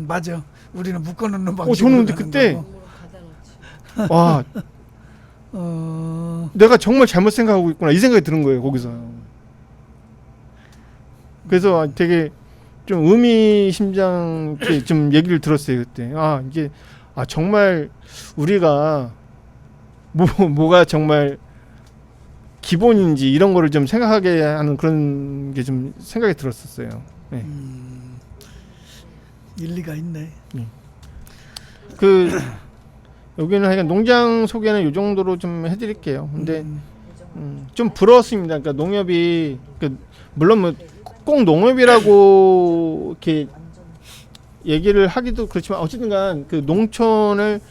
맞아. 우리는 묶어놓는 방식으로 저는 근데 가는 그때 거고. 와 내가 정말 잘못 생각하고 있구나 이 생각이 드는 거예요. 거기서. 그래서 되게 좀 의미심장 좀 얘기를 들었어요. 그때 이게 정말 우리가 뭐가 정말 기본인지 이런 거를 좀 생각하게 하는 그런 게 좀 생각이 들었었어요. 네. 일리가 있네. 여기는 하여간 농장 소개는 이 정도로 좀 해드릴게요. 근데 좀 부러웠습니다. 그러니까 농협이 물론 뭐 꼭 농협이라고 이렇게 얘기를 하기도 그렇지만 어쨌든간 그 농촌을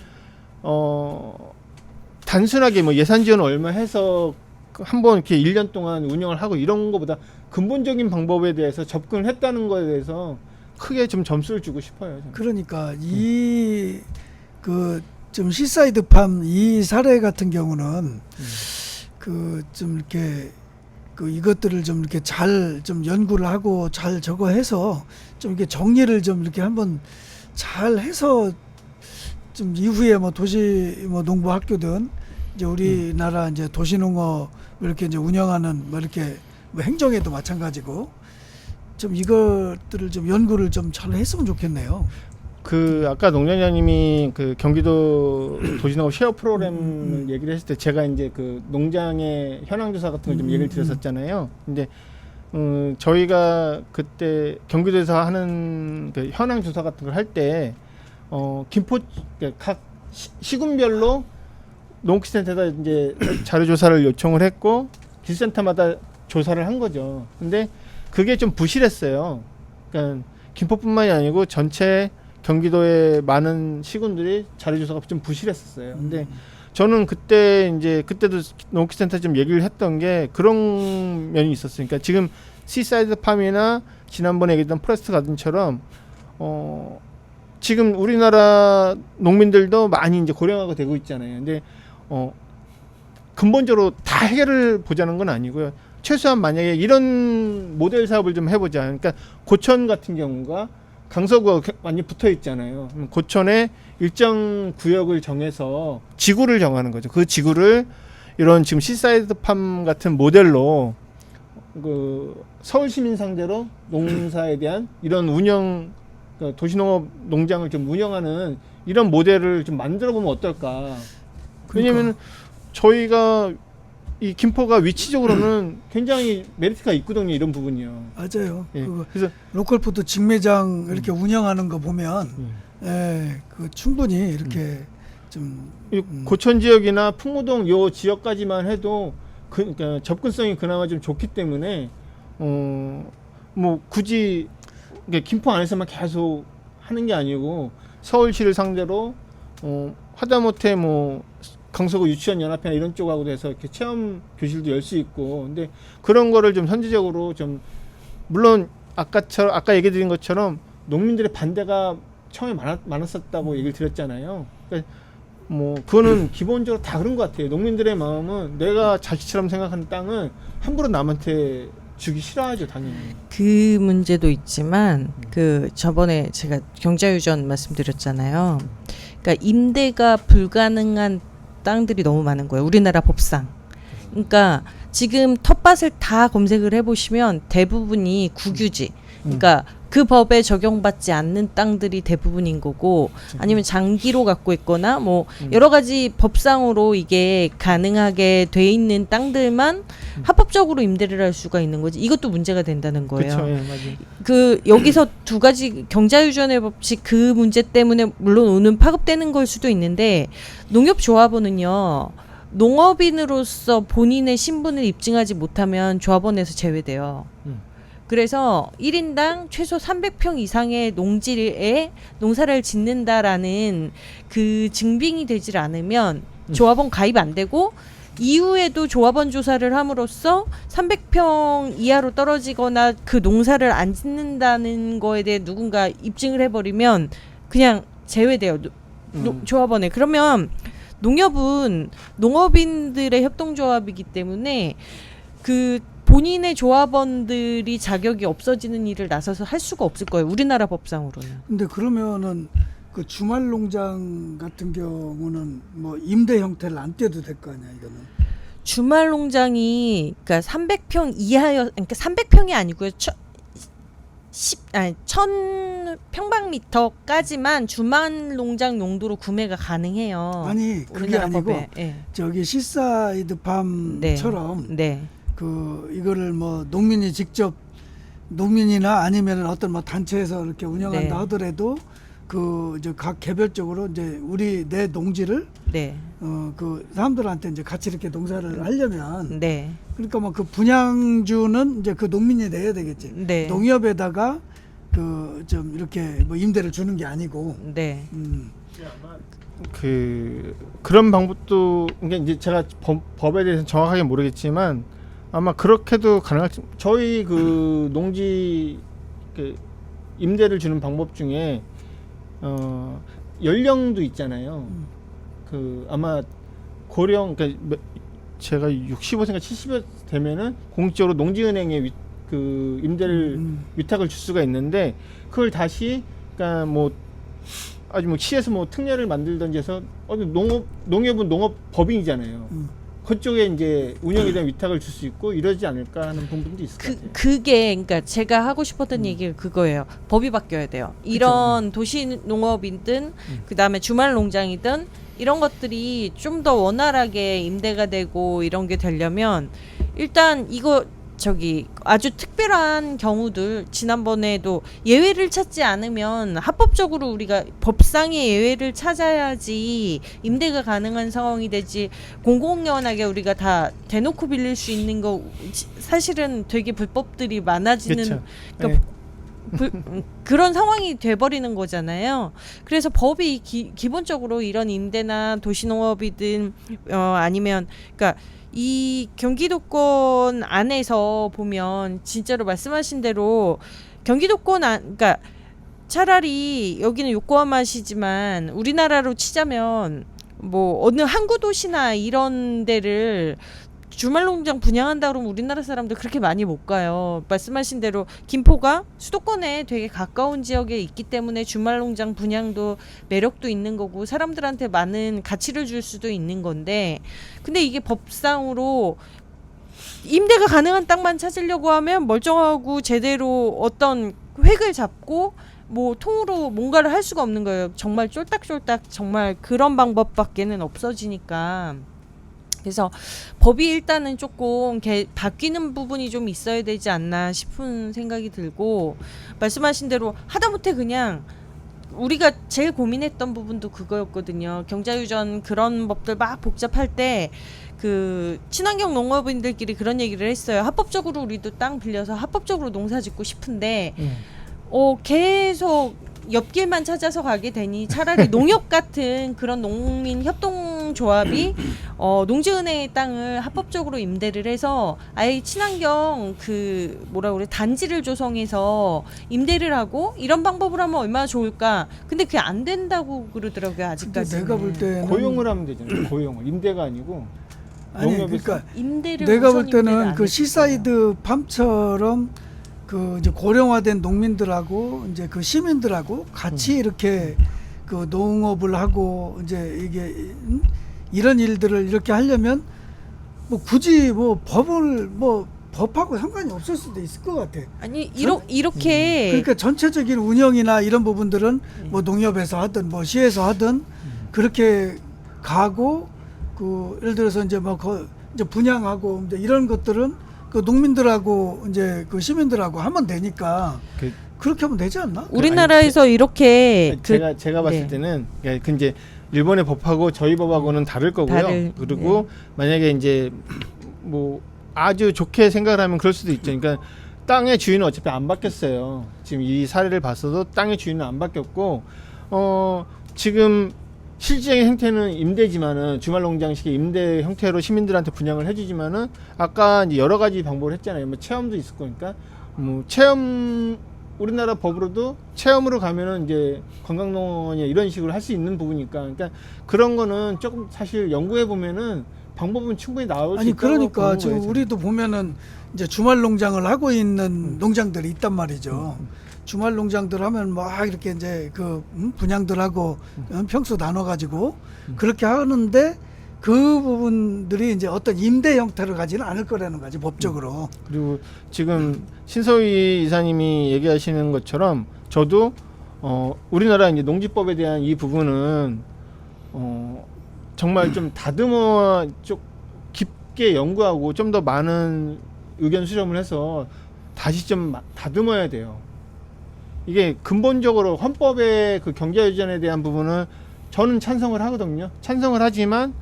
단순하게 뭐 예산 지원 얼마 해서 한번 이렇게 1년 동안 운영을 하고 이런 것보다 근본적인 방법에 대해서 접근을 했다는 거에 대해서 크게 좀 점수를 주고 싶어요. 저는. 그러니까 좀 시사이드 팜 이 사례 같은 경우는 좀 이렇게 이것들을 좀 이렇게 잘 좀 연구를 하고 잘 저거 해서 좀 이렇게 정리를 좀 이렇게 한번 잘 해서 좀 이후에 뭐 도시 뭐 농부 학교든 이제 우리나라 이제 도시농업 이렇게 이제 운영하는 뭐 이렇게 뭐 행정에도 마찬가지고 좀 이것들을 좀 연구를 좀 잘 했으면 좋겠네요. 아까 농장장님이 그 경기도 도시농업 쉐어 프로그램을 얘기를 했을 때 제가 이제 그 농장의 현황 조사 같은 걸 좀 얘기를 드렸었잖아요. 근데 저희가 그때 경기도에서 하는 그 현황 조사 같은 걸 할 때 김포 각 시군별로 농기센터에다 이제 자료 조사를 요청을 했고 기술센터마다 조사를 한 거죠. 근데 그게 좀 부실했어요. 그러니까 김포뿐만이 아니고 전체 경기도의 많은 시군들이 자료 조사가 좀 부실했었어요. 근데 저는 그때도 농기센터 좀 얘기를 했던 게 그런 면이 있었어요. 그러니까 지금 시사이드 팜이나 지난번에 얘기했던 포레스트 가든처럼 지금 우리나라 농민들도 많이 이제 고령화가 되고 있잖아요. 근데 근본적으로 다 해결을 보자는 건 아니고요. 최소한 만약에 이런 모델 사업을 좀 해보자. 그러니까 고천 같은 경우가 강서구가 많이 붙어 있잖아요. 고천에 일정 구역을 정해서 지구를 정하는 거죠. 그 지구를 이런 지금 시사이드 팜 같은 모델로 그 서울 시민 상대로 농사에 대한 이런 운영, 그 도시농업 농장을 좀 운영하는 이런 모델을 좀 만들어 보면 어떨까. 왜냐면 저희가 이 김포가 위치적으로는 굉장히 메리트가 있거든요. 이런 부분이요. 맞아요. 예. 그래서 로컬푸드 직매장 이렇게 운영하는 거 보면 그 충분히 이렇게 좀 고천 지역이나 풍무동 요 지역까지만 해도 그러니까 접근성이 그나마 좀 좋기 때문에 뭐 굳이 김포 안에서만 계속 하는 게 아니고 서울시를 상대로 하다못해 뭐 강서구 유치원 연합회나 이런 쪽하고도 해서 이렇게 체험 교실도 열 수 있고, 근데 그런 거를 좀 현지적으로 좀 물론 아까 얘기 드린 것처럼 농민들의 반대가 처음에 많았었다고 얘기를 드렸잖아요. 그러니까 뭐 그거는 기본적으로 다 그런 것 같아요. 농민들의 마음은 내가 자식처럼 생각하는 땅은 함부로 남한테 주기 싫어하죠, 당연히. 그 문제도 있지만 그 저번에 제가 경자유전 말씀드렸잖아요. 그러니까 임대가 불가능한 땅들이 너무 많은 거예요. 우리나라 법상. 그러니까 지금 텃밭을 다 검색을 해보시면 대부분이 국유지. 그러니까 그 법에 적용받지 않는 땅들이 대부분인 거고, 아니면 장기로 갖고 있거나 뭐 여러 가지 법상으로 이게 가능하게 돼 있는 땅들만 합법적으로 임대를 할 수가 있는 거지. 이것도 문제가 된다는 거예요. 그렇죠, 예, 맞아요. 그 여기서 두 가지 경자유전의 법칙 그 문제 때문에 물론 오는 파급되는 걸 수도 있는데, 농협조합원은요 농업인으로서 본인의 신분을 입증하지 못하면 조합원에서 제외돼요. 그래서 1인당 최소 300평 이상의 농지에 농사를 짓는다라는 그 증빙이 되질 않으면 조합원 가입 안 되고, 이후에도 조합원 조사를 함으로써 300평 이하로 떨어지거나 그 농사를 안 짓는다는 거에 대해 누군가 입증을 해버리면 그냥 제외돼요. 조합원에. 그러면 농협은 농업인들의 협동조합이기 때문에 그 본인의 조합원들이 자격이 없어지는 일을 나서서 할 수가 없을 거예요. 우리나라 법상으로는. 근데 그러면은 그 주말 농장 같은 경우는 뭐 임대 형태를 안 떼도 될 거 아니야, 이거는. 주말 농장이 그러니까 300평 이하여, 그러니까 300평이 아니고요. 1000평방미터까지만 주말 농장 용도로 구매가 가능해요. 아니 그게 우리나라 아니고 법에. 예. 저기 시사이드 팜처럼 네. 그 이거를 뭐 농민이 직접 농민이나 아니면은 어떤 뭐 단체에서 이렇게 운영한다 네. 하더라도 그 이제 각 개별적으로 이제 우리 내 농지를 네. 그 사람들한테 이제 같이 이렇게 농사를 하려면 네. 그러니까 뭐 그 분양주는 이제 그 농민이 내야 되겠지. 네. 농협에다가 그 좀 이렇게 뭐 임대를 주는 게 아니고. 네. 그런 방법도 이게 이제 제가 법에 대해서 정확하게 모르겠지만 아마 그렇게도 가능할지. 저희 그 농지 그 임대를 주는 방법 중에 연령도 있잖아요. 그 아마 고령, 그러니까 제가 65세인가 70세 되면은 공식적으로 농지은행에 그 임대를 위탁을 줄 수가 있는데, 그걸 다시 그러니까 뭐 아주 뭐 시에서 뭐 특례를 만들든지 해서 농협은 농업 법인이잖아요. 그쪽에 이제 운영에 대한 위탁을 줄 수 있고 이러지 않을까 하는 부분도 있을 것 같아요. 그게 그러니까 제가 하고 싶었던 얘기가 그거예요. 법이 바뀌어야 돼요. 이런 도시 농업이든 그다음에 주말 농장이든 이런 것들이 좀 더 원활하게 임대가 되고 이런 게 되려면 일단 이거 저기 아주 특별한 경우들 지난번에도 예외를 찾지 않으면 합법적으로 우리가 법상의 예외를 찾아야지 임대가 가능한 상황이 되지 공공연하게 우리가 다 대놓고 빌릴 수 있는 거 사실은 되게 불법들이 많아지는 그렇죠. 그러니까 그런 상황이 돼버리는 거잖아요. 그래서 법이 기본적으로 이런 임대나 도시농업이든 아니면 그러니까 이 경기도권 안에서 보면 진짜로 말씀하신 대로 경기도권 그러니까 차라리 여기는 요코하마시지만 우리나라로 치자면 뭐 어느 항구 도시나 이런 데를 주말농장 분양한다 그러면 우리나라 사람들 그렇게 많이 못 가요. 말씀하신 대로 김포가 수도권에 되게 가까운 지역에 있기 때문에 주말농장 분양도 매력도 있는 거고 사람들한테 많은 가치를 줄 수도 있는 건데 근데 이게 법상으로 임대가 가능한 땅만 찾으려고 하면 멀쩡하고 제대로 어떤 획을 잡고 뭐 통으로 뭔가를 할 수가 없는 거예요. 정말 쫄딱쫄딱 정말 그런 방법밖에는 없어지니까 그래서 법이 일단은 조금 바뀌는 부분이 좀 있어야 되지 않나 싶은 생각이 들고 말씀하신 대로 하다못해 그냥 우리가 제일 고민했던 부분도 그거였거든요. 경자유전 그런 법들 막 복잡할 때 그 친환경 농업인들끼리 그런 얘기를 했어요. 합법적으로 우리도 땅 빌려서 합법적으로 농사 짓고 싶은데 계속 옆길만 찾아서 가게 되니 차라리 농협 같은 그런 농민 협동조합이 농지은행의 땅을 합법적으로 임대를 해서 아예 친환경 그 뭐라 그래 단지를 조성해서 임대를 하고 이런 방법을 하면 얼마나 좋을까. 근데 그게 안 된다고 그러더라고요. 근데 아직까지. 내가 볼 때는 고용을 하면 되잖아요. 고용을 임대가 아니고 아니 농협에서 그러니까 임대를 내가 볼 우선 임대를 때는 안 그 해줬어요. 시사이드 팜처럼 그 이제 고령화된 농민들하고 이제 그 시민들하고 같이 이렇게 그 농업을 하고 이제 이게 이런 일들을 이렇게 하려면 뭐 굳이 뭐 법을 뭐 법하고 상관이 없을 수도 있을 것 같아. 아니 이렇게 그러니까 전체적인 운영이나 이런 부분들은 뭐 농협에서 하든 뭐 시에서 하든 그렇게 가고 그 예를 들어서 이제 뭐 이제 분양하고 이제 이런 것들은 그 농민들하고 이제 그 시민들하고 하면 되니까 그렇게 하면 되지 않나? 우리나라에서 이렇게 제가 봤을 네. 때는 그 이제 일본의 법하고 저희 법하고는 다를 거고요. 그리고 만약에 이제 뭐 아주 좋게 생각을 하면 그럴 수도 있죠. 그러니까 땅의 주인은 어차피 안 바뀌었어요. 지금 이 사례를 봤어도 땅의 주인은 안 바뀌었고 지금 실질적인 형태는 임대지만은 주말농장식의 임대 형태로 시민들한테 분양을 해주지만은 아까 이제 여러 가지 방법을 했잖아요. 뭐 체험도 있을 거니까 뭐 체험 우리나라 법으로도 체험으로 가면은 이제 관광농원이 이런 식으로 할 수 있는 부분이니까 그러니까 그런 거는 조금 사실 연구해 보면은 방법은 충분히 나올 수 아니 있다고 그러니까 보는 지금 거예요, 우리도 보면은 이제 주말 농장을 하고 있는 농장들이 있단 말이죠. 주말 농장들 하면 막 이렇게 이제 그 분양들하고 평수 나눠가지고 그렇게 하는데 그 부분들이 이제 어떤 임대 형태를 가지는 않을 거라는 거지 법적으로. 그리고 지금 신서희 이사님이 얘기하시는 것처럼 저도 우리나라 이제 농지법에 대한 이 부분은 정말 좀 다듬어 좀 깊게 연구하고 좀 더 많은 의견 수렴을 해서 다시 좀 다듬어야 돼요. 이게 근본적으로 헌법의 그 경제유전에 대한 부분은 저는 찬성을 하거든요. 찬성을 하지만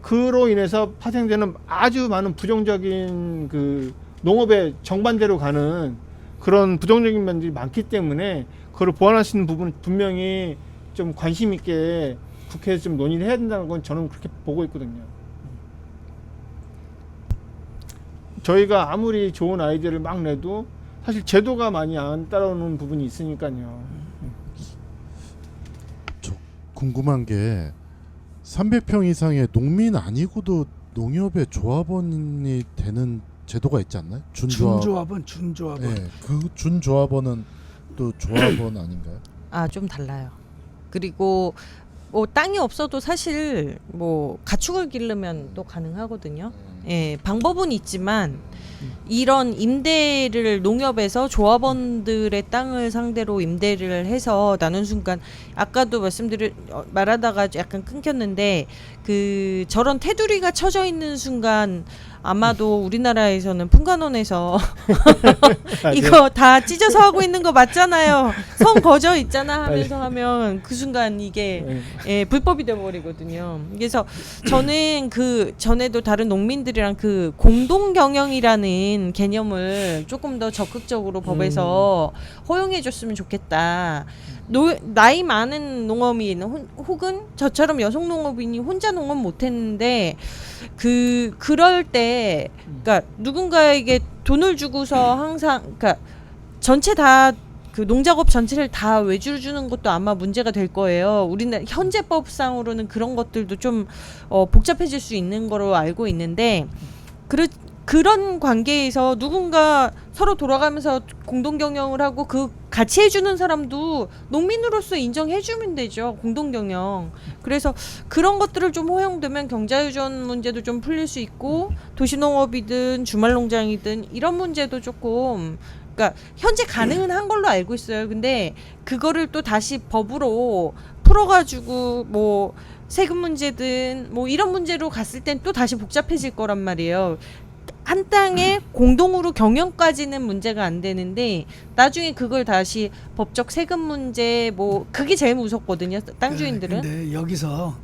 그로 인해서 파생되는 아주 많은 부정적인 그 농업의 정반대로 가는 그런 부정적인 면들이 많기 때문에 그걸 보완할 수 있는 부분은 분명히 좀 관심 있게 국회에서 좀 논의를 해야 된다는 건 저는 그렇게 보고 있거든요. 저희가 아무리 좋은 아이디어를 막 내도 사실 제도가 많이 안 따라오는 부분이 있으니까요. 저 궁금한 게 300평 이상의 농민 아니고도 농협의 조합원이 되는 제도가 있지 않나요? 준조합원. 네, 그 준조합원은 또 조합원 아닌가요? 좀 달라요. 그리고 뭐 땅이 없어도 사실 뭐 가축을 기르면 또 가능하거든요. 예, 방법은 있지만 이런 임대를 농협에서 조합원들의 땅을 상대로 임대를 해서 나눈 순간 아까도 말하다가 약간 끊겼는데 그 저런 테두리가 쳐져 있는 순간 아마도 우리나라에서는 풍간원에서 맞아요. 이거 다 찢어서 하고 있는 거 맞잖아요. 성 거저 있잖아 하면서 하면 그 순간 이게 예, 불법이 돼버리거든요. 그래서 저는 그 전에도 다른 농민들이랑 그 공동 경영이라는 개념을 조금 더 적극적으로 법에서 허용해줬으면 좋겠다. 나이 많은 농업인 혹은 저처럼 여성 농업인이 혼자 농업 못했는데 그럴 때 그러니까 누군가에게 돈을 주고서 항상 그러니까 전체 다 그 농작업 전체를 다 외주를 주는 것도 아마 문제가 될 거예요. 우리나라 현재법상으로는 그런 것들도 좀 복잡해질 수 있는 거로 알고 있는데 그런 관계에서 누군가 서로 돌아가면서 공동 경영을 하고 그 같이 해주는 사람도 농민으로서 인정해주면 되죠. 공동 경영. 그래서 그런 것들을 좀 허용되면 경자유전 문제도 좀 풀릴 수 있고 도시농업이든 주말농장이든 이런 문제도 조금 그러니까 현재 가능은 한 걸로 알고 있어요. 근데 그거를 또 다시 법으로 풀어가지고 뭐 세금 문제든 뭐 이런 문제로 갔을 땐 또 다시 복잡해질 거란 말이에요. 한 땅에 공동으로 경영까지는 문제가 안 되는데 나중에 그걸 다시 법적 세금 문제 뭐 그게 제일 무섭거든요. 땅 주인들은. 근데 여기서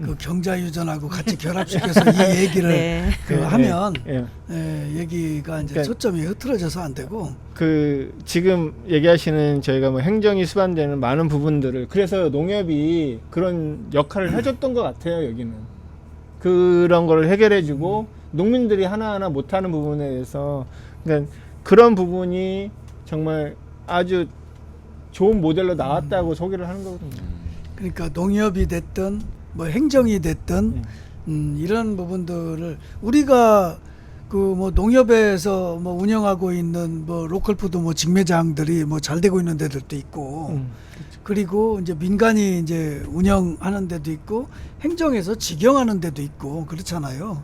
그 경자유전하고 같이 결합시켜서 이 얘기를 네. 하면 예. 얘기가 이제 그러니까 초점이 흐트러져서 안 되고 그 지금 얘기하시는 저희가 뭐 행정이 수반되는 많은 부분들을 그래서 농협이 그런 역할을 해줬던 것 같아요. 여기는 그런 거를 해결해주고 농민들이 하나하나 못하는 부분에 대해서 그러니까 그런 부분이 정말 아주 좋은 모델로 나왔다고 소개를 하는 거거든요. 그러니까 농협이 됐든 뭐 행정이 됐든 이런 부분들을 우리가 그 뭐 농협에서 뭐 운영하고 있는 뭐 로컬푸드 뭐 직매장들이 뭐 잘 되고 있는 데들도 있고 그리고 이제 민간이 이제 운영하는 데도 있고 행정에서 직영하는 데도 있고 그렇잖아요.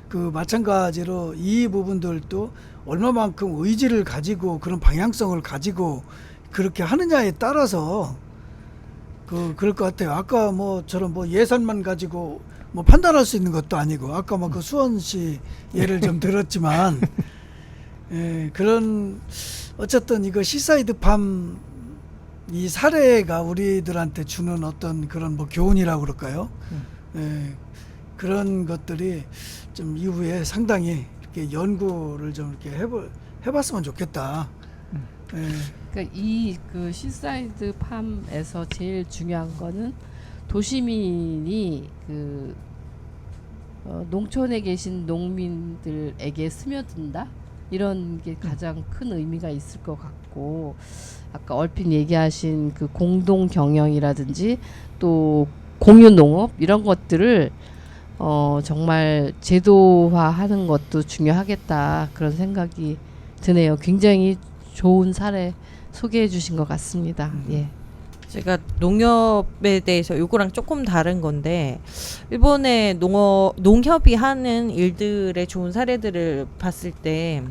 그 마찬가지로 이 부분들도 얼마만큼 의지를 가지고 그런 방향성을 가지고 그렇게 하느냐에 따라서 그럴 것 같아요. 아까 뭐처럼 뭐 예산만 가지고 뭐 판단할 수 있는 것도 아니고 아까 뭐 그 수원시 예를 좀 들었지만 그런 어쨌든 이거 시사이드 팜 이 사례가 우리들한테 주는 어떤 그런 뭐 교훈이라고 그럴까요? 그런 것들이 좀 이후에 상당히 이렇게 연구를 좀 이렇게 해봤으면 좋겠다. 그러니까 이 그 시사이드 팜에서 제일 중요한 거는 도시민이 그 농촌에 계신 농민들에게 스며든다 이런 게 가장 큰 의미가 있을 것 같고 아까 얼핏 얘기하신 그 공동 경영이라든지 또 공유 농업 이런 것들을 정말 제도화하는 것도 중요하겠다 그런 생각이 드네요. 굉장히 좋은 사례 소개해 주신 것 같습니다. 예. 제가 농협에 대해서 요거랑 조금 다른 건데 일본의 농협이 하는 일들의 좋은 사례들을 봤을 때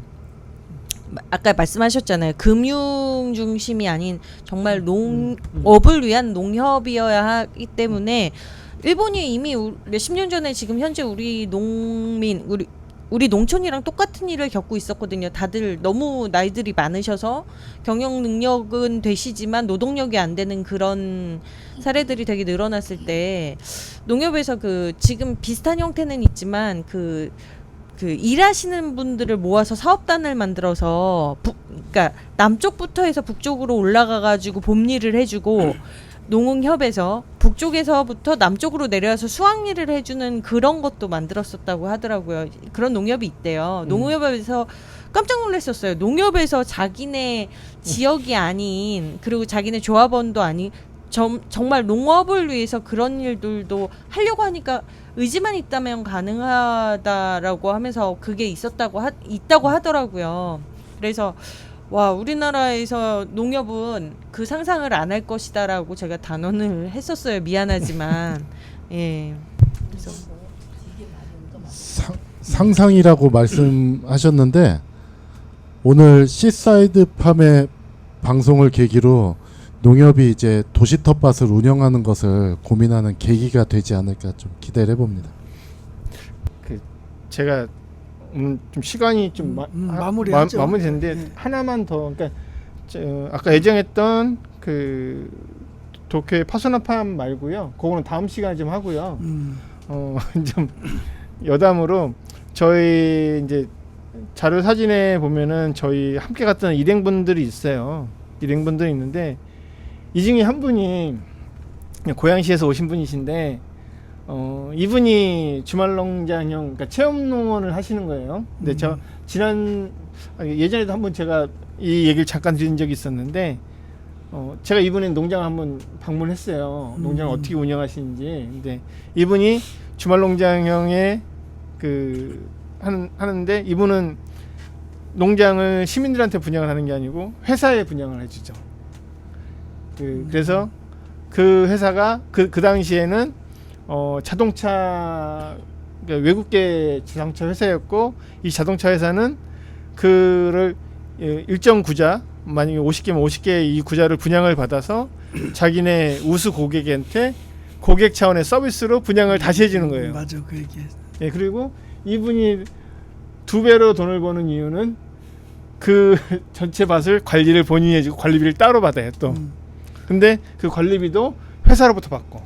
아까 말씀하셨잖아요. 금융 중심이 아닌 정말 농업을 위한 농협이어야 하기 때문에 일본이 이미 몇십 년 전에 지금 현재 우리 농민 우리 농촌이랑 똑같은 일을 겪고 있었거든요. 다들 너무 나이들이 많으셔서 경영 능력은 되시지만 노동력이 안 되는 그런 사례들이 되게 늘어났을 때 농협에서 지금 비슷한 형태는 있지만 그 일하시는 분들을 모아서 사업단을 만들어서 그러니까 남쪽부터 해서 북쪽으로 올라가가지고 봄일을 해주고 농흥협에서 북쪽에서부터 남쪽으로 내려와서 수확일을 해주는 그런 것도 만들었었다고 하더라고요. 그런 농협이 있대요. 농협에서 깜짝 놀랐었어요. 농협에서 자기네 지역이 아닌 그리고 자기네 조합원도 아닌 정말 농업을 위해서 그런 일들도 하려고 하니까 의지만 있다면 가능하다라고 하면서 그게 있다고 하더라고요. 그래서 와 우리나라에서 농협은 그 상상을 안 할 것이다라고 제가 단언을 했었어요. 미안하지만 예. 그래서 상상이라고 말씀하셨는데 오늘 시사이드 팜의 방송을 계기로 농협이 이제 도시 텃밭을 운영하는 것을 고민하는 계기가 되지 않을까 좀 기대를 해봅니다. 제가 좀 시간이 좀 마무리하죠. 마무리됐는데 네. 하나만 더 그러니까 아까 예정했던 그 도쿄의 파소나팜 말고요. 그거는 다음 시간에 좀 하고요. 좀 여담으로 저희 이제 자료 사진에 보면은 저희 함께 갔던 일행분들이 있어요. 일행분들이 있는데 이 중에 한 분이 고양시에서 오신 분이신데 이분이 주말농장형 그러니까 체험농원을 하시는 거예요. 근데 저 예전에도 한번 제가 이 얘기를 잠깐 드린 적이 있었는데 제가 이분의 농장을 한번 방문했어요. 농장을 어떻게 운영하시는지. 근데 이분이 주말농장형의 하는데 이분은 농장을 시민들한테 분양을 하는 게 아니고 회사에 분양을 해주죠. 그래서 그 회사가 그 당시에는 자동차 그러니까 외국계 자동차 회사였고 이 자동차 회사는 그를 일정 구자 만약에 50개면 50개의 이 구자를 분양을 받아서 자기네 우수 고객한테 고객 차원의 서비스로 분양을 다시 해주는 거예요. 맞아, 그 얘기. 예, 그리고 이분이 2배로 돈을 버는 이유는 그 전체 밭을 관리를 본인이 해주고 관리비를 따로 받아요 또. 근데 그 관리비도 회사로부터 받고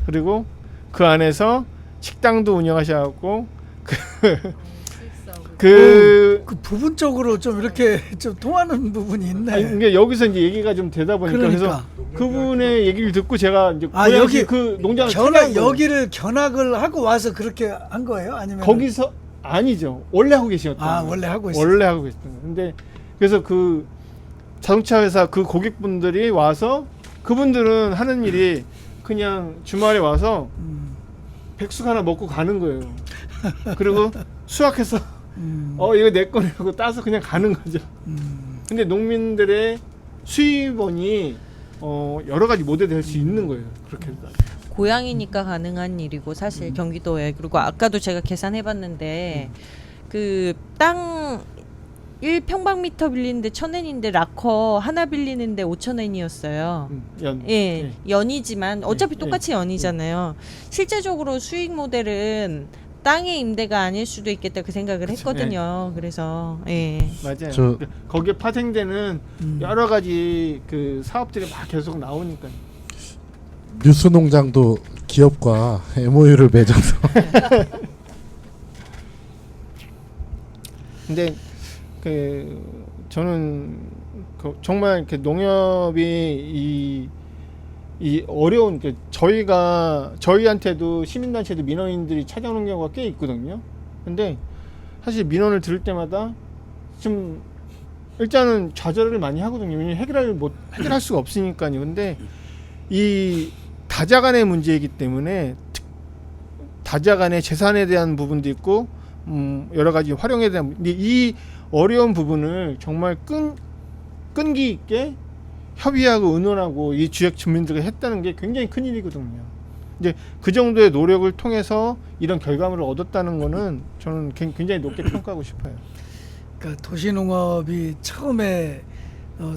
그리고 그 안에서 식당도 운영하셔갖고 그 부분적으로 좀 이렇게 좀 통하는 부분이 있네. 아니, 그러니까 여기서 이제 얘기가 좀 되다 보니까 그러니까. 그래서 그분의 얘기를 듣고 제가 이제 여기 그 농장을 여기를 견학을 하고 와서 그렇게 한 거예요? 아니면 거기서 아니죠. 원래 하고 계셨던 원래 하고 있어요. 원래 하고 계셨던 거예요. 근데 그래서 그 자동차 회사 그 고객분들이 와서 그분들은 하는 일이 그냥 주말에 와서 백숙 하나 먹고 가는 거예요. 그리고 수확해서 이거 내 거라고 따서 그냥 가는 거죠. 근데 농민들의 수입원이 여러 가지 모델이 될 수 있는 거예요. 그렇게 해서. 고양이니까 가능한 일이고 사실 경기도에 그리고 아까도 제가 계산해봤는데 그 땅 1평방미터 빌리는데 1,000엔인데 락커 하나 빌리는데 5,000엔이었어요. 예, 연이지만 어차피 똑같이 연이잖아요. 실제적으로 수익 모델은 땅의 임대가 아닐 수도 있겠다 그 생각을 했거든요. 그래서 맞아요. 거기에 파생되는 여러 가지 그 사업들이 막 계속 나오니까요. 뉴스농장도 기업과 MOU를 맺어서 근데 저는 정말 농협이 이 어려운 저희한테도 시민단체도 민원인들이 찾아오는 경우가 꽤 있거든요. 근데 사실 민원을 들을 때마다 좀 일단은 좌절을 많이 하거든요. 왜냐면 해결할 수가 없으니까요. 근데 이 다자 간의 문제이기 때문에 다자 간의 재산에 대한 부분도 있고 여러 가지 활용에 대한 이 어려운 부분을 정말 끈기 있게 협의하고 의논하고 이 지역 주민들과 했다는 게 굉장히 큰 일이거든요. 이제 그 정도의 노력을 통해서 이런 결과물을 얻었다는 거는 저는 굉장히 높게 평가하고 싶어요. 그러니까 도시농업이 처음에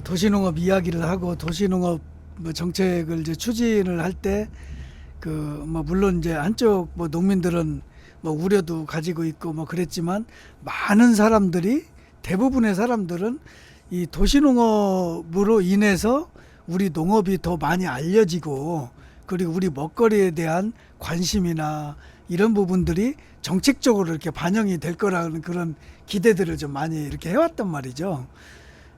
도시농업 이야기를 하고 도시농업 정책을 이제 추진을 할 때 물론 이제 한쪽 농민들은 우려도 가지고 있고 그랬지만 많은 사람들이 대부분의 사람들은 이 도시농업으로 인해서 우리 농업이 더 많이 알려지고 그리고 우리 먹거리에 대한 관심이나 이런 부분들이 정책적으로 이렇게 반영이 될 거라는 그런 기대들을 좀 많이 이렇게 해왔단 말이죠.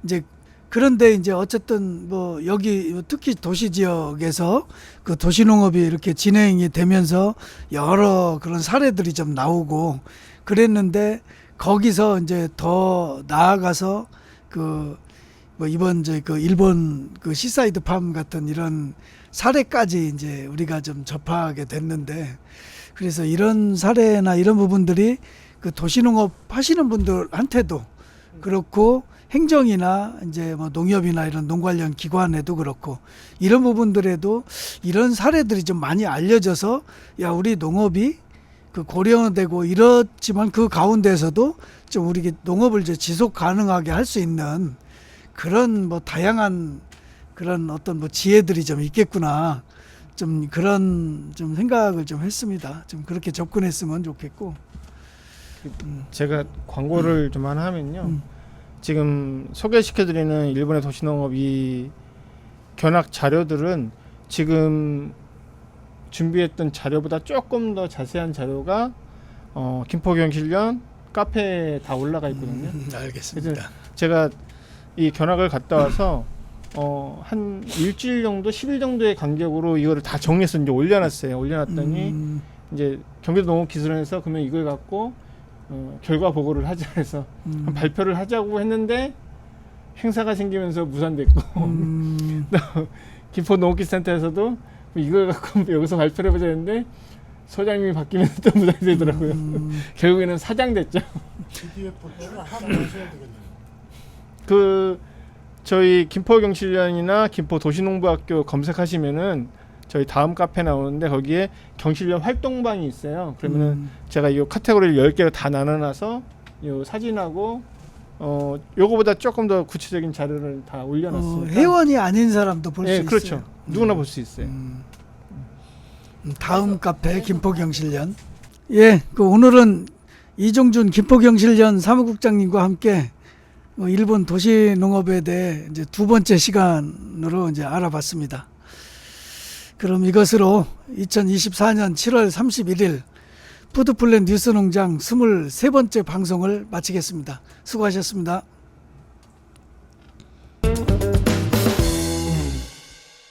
이제 그런데 이제 어쨌든 여기 특히 도시 지역에서 그 도시농업이 이렇게 진행이 되면서 여러 그런 사례들이 좀 나오고 그랬는데 거기서 이제 더 나아가서 이번 이제 일본 시사이드 팜 같은 이런 사례까지 이제 우리가 좀 접하게 됐는데 그래서 이런 사례나 이런 부분들이 그 도시농업 하시는 분들한테도 그렇고 행정이나 이제 농협이나 이런 농 관련 기관에도 그렇고 이런 부분들에도 이런 사례들이 좀 많이 알려져서 우리 농업이 고령화되고 이렇지만 그 가운데서도 좀 우리 농업을 이제 지속 가능하게 할 수 있는 그런 다양한 그런 어떤 지혜들이 좀 있겠구나. 좀 그런 좀 생각을 좀 했습니다. 좀 그렇게 접근했으면 좋겠고. 제가 광고를 좀 하나 하면요. 지금 소개시켜드리는 일본의 도시농업 이 견학 자료들은 지금 준비했던 자료보다 조금 더 자세한 자료가 김포경실련 카페에 다 올라가 있거든요. 알겠습니다. 그래서 제가 이 견학을 갔다 와서 한 일주일 정도, 10일 정도의 간격으로 이거를 다 정리해서 이제 올려놨어요. 올려놨더니 이제 경기도 농업기술원에서 그러면 이걸 갖고 결과 보고를 하자 해서 발표를 하자고 했는데 행사가 생기면서 무산됐고 김포 농업기술센터에서도 이걸 갖고 여기서 발표를 해보자 했는데 소장님이 바뀌면서 또 무산이 되더라고요. 결국에는 사장 됐죠. 그 저희 김포경실련이나 김포도시농부학교 검색하시면은 저희 다음 카페 나오는데 거기에 경실련 활동방이 있어요. 그러면은 제가 이 카테고리를 10개로 다 나눠놔서 요 사진하고 요거보다 조금 더 구체적인 자료를 다 올려놨습니다. 회원이 아닌 사람도 볼 수 있어요. 그렇죠. 누구나 볼 수 있어요. 다음 카페 김포경실련. 예, 그 오늘은 이종준 김포경실련 사무국장님과 함께 일본 도시농업에 대해 이제 두 번째 시간으로 이제 알아봤습니다. 그럼 이것으로 2024년 7월 31일 푸드플랜 뉴스농장 23번째 방송을 마치겠습니다. 수고하셨습니다.